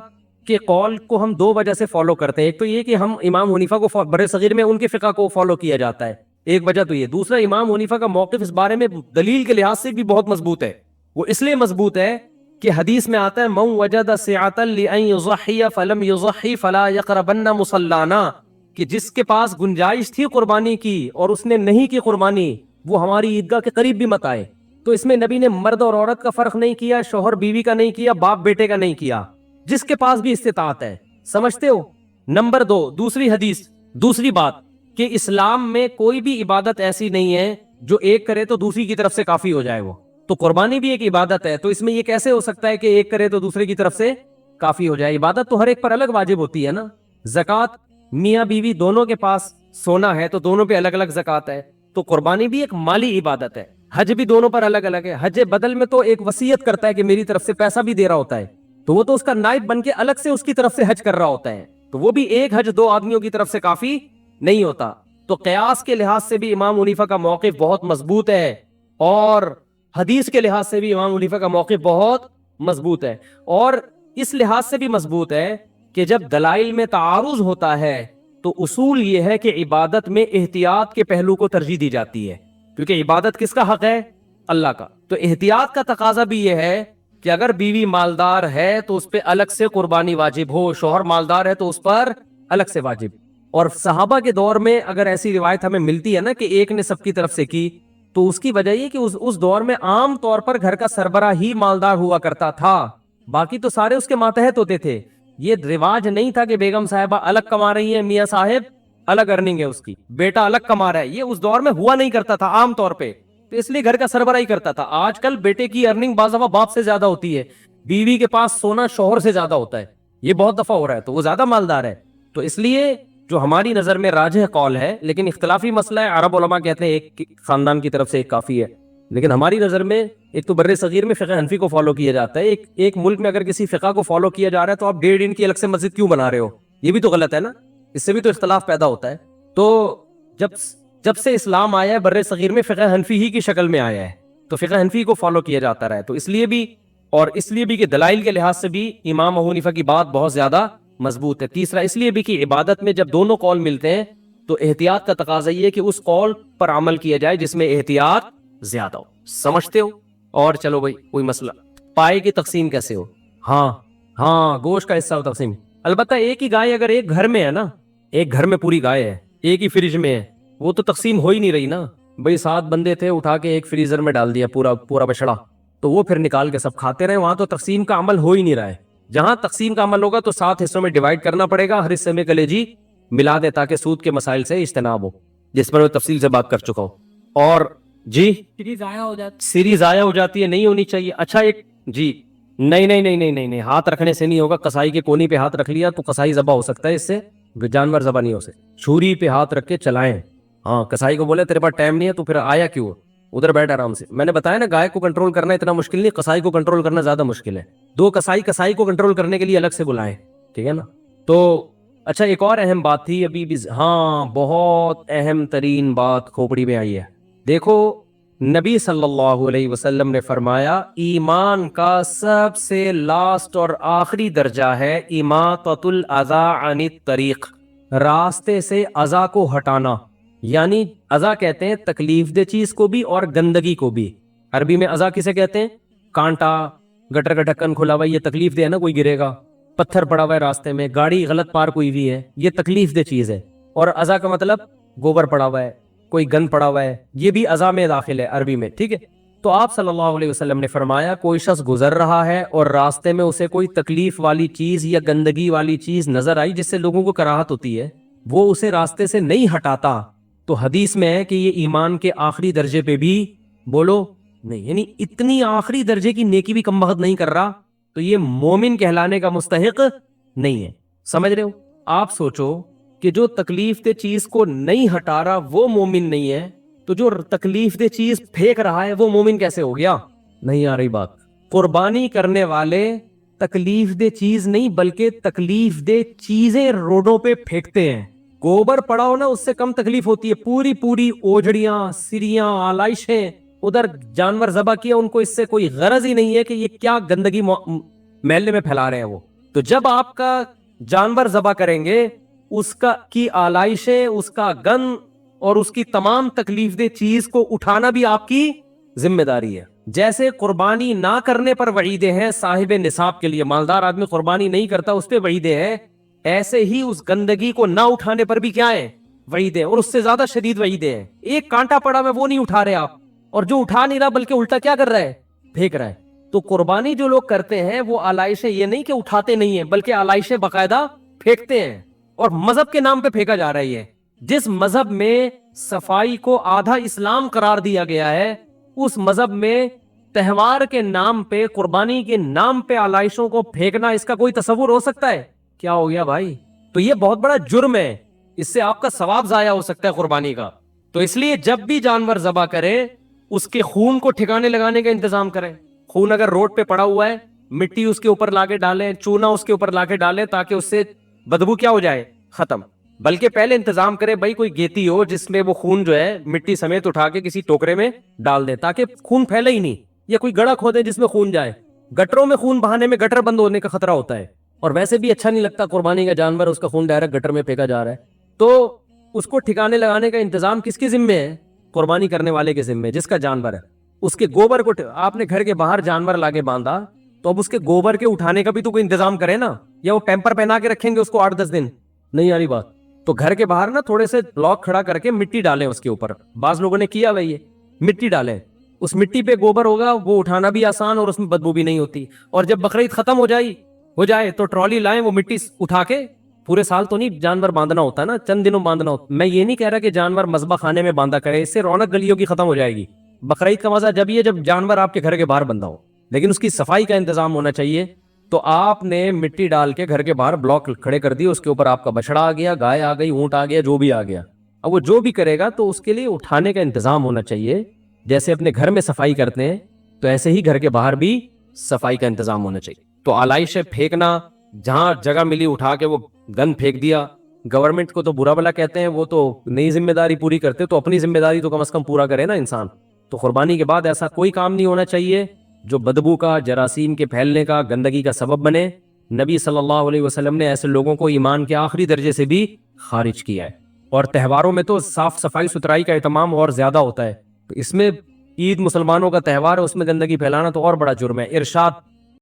کے قول کو ہم 2 وجہ سے فالو کرتے ہیں. ایک تو یہ کہ ہم امام حنیفہ کو بر صغیر میں ان کے فقہ کو فالو کیا جاتا ہے, ایک وجہ تو یہ. دوسرا, امام حنیفہ کا موقف اس بارے میں دلیل کے لحاظ سے بھی بہت مضبوط ہے. وہ اس لیے مضبوط ہے کہ حدیث میں آتا ہے من وجد سعۃ لان یضحی فلم یضحی فلا یقربن مصلانا, کہ جس کے پاس گنجائش تھی قربانی کی اور اس نے نہیں کی قربانی, وہ ہماری عیدگاہ کے قریب بھی مت آئے. تو اس میں نبی نے مرد اور عورت کا فرق نہیں کیا, شوہر بیوی کا نہیں کیا, باپ بیٹے کا نہیں کیا, جس کے پاس بھی استطاعت ہے. سمجھتے ہو؟ نمبر 2, دوسری حدیث, دوسری بات کہ اسلام میں کوئی بھی عبادت ایسی نہیں ہے جو ایک کرے تو دوسری کی طرف سے کافی ہو جائے. وہ تو قربانی بھی ایک عبادت ہے. تو اس میں یہ کیسے ہو سکتا ہے کہ ایک کرے تو دوسرے کی طرف سے کافی ہو جائے؟ عبادت تو ہر ایک پر الگ واجب ہوتی ہے نا. زکوٰۃ میاں بیوی دونوں کے پاس سونا ہے تو دونوں پہ الگ الگ زکوٰۃ ہے. تو قربانی بھی ایک مالی عبادت ہے. حج بھی دونوں پر الگ الگ ہے. حج بدل میں تو ایک وصیت کرتا ہے کہ میری طرف سے پیسہ بھی دے رہا ہوتا ہے, تو وہ تو اس کا نائب بن کے الگ سے اس کی طرف سے حج کر رہا ہوتا ہے. تو وہ بھی ایک حج دو آدمیوں کی طرف سے کافی نہیں ہوتا. تو قیاس کے لحاظ سے بھی امام حنیفہ کا موقف بہت مضبوط ہے, اور حدیث کے لحاظ سے بھی امام حنیفہ کا موقف بہت مضبوط ہے, اور اس لحاظ سے بھی مضبوط ہے کہ جب دلائل میں تعارض ہوتا ہے تو اصول یہ ہے کہ عبادت میں احتیاط کے پہلو کو ترجیح دی جاتی ہے, کیونکہ عبادت کس کا حق ہے؟ اللہ کا. تو احتیاط کا تقاضا بھی یہ ہے کہ اگر بیوی مالدار ہے تو اس پہ الگ سے قربانی واجب ہو, شوہر مالدار ہے تو اس پر الگ سے واجب. اور صحابہ کے دور میں اگر ایسی روایت ہمیں ملتی ہے نا کہ ایک نے سب کی طرف سے کی, تو اس کی وجہ یہ کہ اس دور میں عام طور پر گھر کا سربراہ ہی مالدار ہوا کرتا تھا, باقی تو سارے اس کے ماتحت ہوتے تھے. یہ رواج نہیں تھا کہ بیگم صاحبہ الگ کما رہی ہیں, میاں صاحب الگ ارننگ ہے اس کی, بیٹا الگ کما رہا ہے, یہ اس دور میں ہوا نہیں کرتا تھا عام طور پہ. تو اس لیے گھر کا سربراہ ہی کرتا تھا. آج کل بیٹے کی ارننگ بعض دفعہ باپ سے زیادہ ہوتی ہے, بیوی کے پاس سونا شوہر سے زیادہ ہوتا ہے, یہ بہت دفعہ ہو رہا ہے, تو وہ زیادہ مالدار ہے. تو اس لیے جو ہماری نظر میں راجح قول ہے, لیکن اختلافی مسئلہ ہے, عرب علماء کہتے ہیں ایک خاندان کی طرف سے ایک کافی ہے, لیکن ہماری نظر میں ایک تو بر صغیر میں فقہ حنفی کو فالو کیا جاتا ہے. ایک ملک میں اگر کسی فقہ کو فالو کیا جا رہا ہے تو آپ 1.5 انچ کی الگ سے مسجد کیوں بنا رہے ہو؟ یہ بھی تو غلط ہے نا, اس سے بھی تو اختلاف پیدا ہوتا ہے. تو جب سے اسلام آیا ہے بر صغیر میں فقہ حنفی ہی کی شکل میں آیا ہے, تو فقہ حنفی کو فالو کیا جاتا رہا ہے. تو اس لیے بھی کہ دلائل کے لحاظ سے بھی امام ابو حنیفہ کی بات بہت زیادہ مضبوط ہے. تیسرا اس لیے بھی کہ عبادت میں جب دونوں قول ملتے ہیں تو احتیاط کا تقاضا یہ ہے کہ اس قول پر عمل کیا جائے جس میں احتیاط زیادہ ہو. سمجھتے ہو؟ اور چلو بھائی کوئی مسئلہ, پائے کی تقسیم کیسے ہو؟ ہاں گوشت کا حصہ ہو تقسیم. البتہ ایک ہی گائے اگر ایک گھر میں ہے نا, ایک گھر میں پوری گائے ہے, ایک ہی فریج میں ہے, وہ تو تقسیم ہو ہی نہیں رہی نا بھائی. 7 بندے تھے, اٹھا کے ایک فریزر میں ڈال دیا پورا بچڑا, تو وہ پھر نکال کے سب کھاتے رہے, وہاں تو تقسیم کا عمل ہو ہی نہیں رہا ہے. جہاں تقسیم کا عمل ہوگا تو 7 حصوں میں ڈیوائیڈ کرنا پڑے گا, ہر حصے میں کلیجی ملا دے تاکہ سود کے مسائل سے اجتناب ہو, جس پر میں تفصیل سے بات کر چکا ہوں. اور جی سیری ضائع ہو جاتی ہے, نہیں ہونی چاہیے. اچھا ایک جی نہیں, ہاتھ رکھنے سے نہیں ہوگا. کسائی کے کونی پہ ہاتھ رکھ لیا تو کسائی ذبح ہو سکتا ہے, اس سے جانور ذبح نہیں ہو سکتا. چھری پہ ہاتھ رکھ کے چلائیں. ہاں, کسائی کو بولے تیرے پاس ٹائم نہیں ہے تو پھر آیا کیوں, ادھر بیٹھ آرام سے. میں نے بتایا نا گائے کو کنٹرول کرنا اتنا مشکل نہیں, کسائی کو کنٹرول کرنا زیادہ مشکل ہے. 2 کسائی کو کنٹرول کرنے کے لیے الگ سے بلائیں, ٹھیک ہے نا. تو اچھا ایک اور اہم بات تھی ابھی بھی, ہاں بہت اہم ترین بات کھوپڑی میں آئی ہے. دیکھو نبی صلی اللہ علیہ وسلم نے فرمایا ایمان کا سب سے لاسٹ اور آخری درجہ ہے اماطۃ الاذی عن الطریق, راستے سے اذا کو ہٹانا. یعنی اذا کہتے ہیں تکلیف دہ چیز کو بھی اور گندگی کو بھی. عربی میں اذا کسے کہتے ہیں؟ کانٹا, گٹر کا ڈھکن کھلا ہوا, یہ تکلیف دہ ہے نا, کوئی گرے گا, پتھر پڑا ہوا ہے راستے میں, گاڑی غلط پارک ہوئی ہوئی ہے, یہ تکلیف دہ چیز ہے. اور اذا کا مطلب گوبر پڑا ہوا ہے, کوئی گند پڑا ہوا ہے, یہ بھی اذا میں داخل ہے عربی میں, ٹھیک ہے. تو آپ صلی اللہ علیہ وسلم نے فرمایا کوئی شخص گزر رہا ہے اور راستے میں اسے کوئی تکلیف والی چیز یا گندگی والی چیز نظر آئی جس سے لوگوں کو کراہت ہوتی ہے, وہ اسے راستے سے نہیں ہٹاتا, تو حدیث میں ہے کہ یہ ایمان کے آخری درجے پہ بھی بولو نہیں, یعنی اتنی آخری درجے کی نیکی بھی کم بخت نہیں کر رہا, تو یہ مومن کہلانے کا مستحق نہیں ہے. سمجھ رہے ہو؟ آپ سوچو کہ جو تکلیف دہ چیز کو نہیں ہٹا رہا وہ مومن نہیں ہے, تو جو تکلیف دہ چیز پھینک رہا ہے وہ مومن کیسے ہو گیا؟ نہیں آ رہی بات. قربانی کرنے والے تکلیف دہ چیز نہیں بلکہ تکلیف دہ چیزیں روڈوں پہ پھینکتے ہیں. گوبر پڑا ہو نا, اس سے کم تکلیف ہوتی ہے, پوری اوجڑیاں, سریاں, آلائشیں, ادھر جانور ذبح کیا, ان کو اس سے کوئی غرض ہی نہیں ہے کہ یہ کیا گندگی محلے میں پھیلا رہے ہیں وہ. تو جب آپ کا جانور ذبح کریں گے, اس کی آلائشیں, اس کا گند اور اس کی تمام تکلیف دہ چیز کو اٹھانا بھی آپ کی ذمہ داری ہے. جیسے قربانی نہ کرنے پر وعیدیں ہیں صاحب نصاب کے لیے, مالدار آدمی قربانی نہیں کرتا اس پہ وعیدیں ہیں, ایسے ہی اس گندگی کو نہ اٹھانے پر بھی کیا ہے؟ وعیدیں, اور اس سے زیادہ شدید وعیدیں ہیں. ایک کانٹا پڑا ہے وہ نہیں اٹھا رہے آپ, اور جو اٹھا نہیں رہا بلکہ الٹا کیا کر رہا ہے؟ پھینک رہا ہے. تو قربانی جو لوگ کرتے ہیں وہ آلائشیں یہ نہیں کہ اٹھاتے نہیں ہیں بلکہ آلائشیں باقاعدہ پھینکتے ہیں, اور مذہب کے نام پہ پھینکا جا رہا ہے. جس مذہب میں صفائی کو آدھا اسلام قرار دیا گیا ہے, اس مذہب میں تہوار کے نام پہ، قربانی کے نام پہ آلائشوں کو پھینکنا، اس کا کوئی تصور ہو سکتا ہے؟ کیا ہو گیا بھائی؟ تو یہ بہت بڑا جرم ہے، اس سے آپ کا ثواب ضائع ہو سکتا ہے قربانی کا. تو اس لیے جب بھی جانور ذبح کریں اس کے خون کو ٹھکانے لگانے کا انتظام کریں. خون اگر روڈ پہ پڑا ہوا ہے، مٹی اس کے اوپر لا کے ڈالیں، چونا اس کے اوپر لا کے ڈالیں تاکہ اس سے بدبو کیا ہو جائے، ختم. بلکہ پہلے انتظام کرے بھائی کوئی گیتی ہو جس میں وہ خون جو ہے مٹی سمیت اٹھا کے کسی ٹوکرے میں ڈال دیں تاکہ خون پھیلے ہی نہیں، یا کوئی گڑھا کھودے جس میں خون جائے. گٹروں میں خون بہانے میں گٹر بند ہونے کا خطرہ ہوتا ہے، اور ویسے بھی اچھا نہیں لگتا قربانی کا جانور اس کا خون ڈائریکٹ گٹر میں پھینکا جا رہا ہے. تو اس کو ٹھکانے لگانے کا انتظام کس کے ذمے ہے؟ قربانی کرنے والے کے ذمے، جس کا جانور ہے. اس کے گوبر کو آپ نے گھر کے باہر جانور لا کے باندھا تو اب اس کے گوبر کے اٹھانے کا بھی تو کوئی انتظام کرے نا. یا وہ پیمپر پہنا کے رکھیں گے اس کو 8-10 دن؟ نہیں آ رہی بات. تو گھر کے باہر نا تھوڑے سے بلاک کھڑا کر کے مٹی ڈالیں اس کے اوپر. بعض لوگوں نے کیا بھائی، یہ مٹی ڈالیں، اس مٹی پہ گوبر ہوگا، وہ اٹھانا بھی آسان اور اس میں بدبو بھی نہیں ہوتی. اور جب بقرعید ختم ہو جائے تو ٹرالی لائیں، وہ مٹی اٹھا کے، پورے سال تو نہیں جانور باندھنا ہوتا نا، چند دنوں باندھنا ہوتا. میں یہ نہیں کہہ رہا کہ جانور مذبح خانے میں باندھا کرے، اس سے رونق گلیوں کی ختم ہو جائے گی. بقرعید کا مزہ جب یہ جب جانور آپ کے گھر کے باہر بندھا ہو، لیکن اس کی صفائی کا انتظام ہونا چاہیے. تو آپ نے مٹی ڈال کے گھر کے باہر بلاک کھڑے کر دیے، اس کے اوپر آپ کا بچڑا آ گیا، گائے آ گئی، اونٹ آ گیا، جو بھی آ گیا. اب وہ جو بھی کرے گا تو اس کے لیے اٹھانے کا انتظام ہونا چاہیے. جیسے اپنے گھر میں صفائی کرتے ہیں تو ایسے ہی گھر کے باہر بھی صفائی کا انتظام ہونا چاہیے. تو آلائشیں پھینکنا، جہاں جگہ ملی اٹھا کے وہ گند پھینک دیا. گورنمنٹ کو تو برا بلا کہتے ہیں، وہ تو نئی ذمہ داری پوری کرتے، تو اپنی ذمہ داری تو کم از کم پورا کرے نا انسان. تو قربانی کے بعد ایسا کوئی کام نہیں ہونا چاہیے جو بدبو کا، جراثیم کے پھیلنے کا، گندگی کا سبب بنے. نبی صلی اللہ علیہ وسلم نے ایسے لوگوں کو ایمان کے آخری درجے سے بھی خارج کیا ہے. اور تہواروں میں تو صاف صفائی ستھرائی کا اہتمام اور زیادہ ہوتا ہے. تو اس میں عید مسلمانوں کا تہوار ہے، اس میں گندگی پھیلانا تو اور بڑا جرم ہے. ارشاد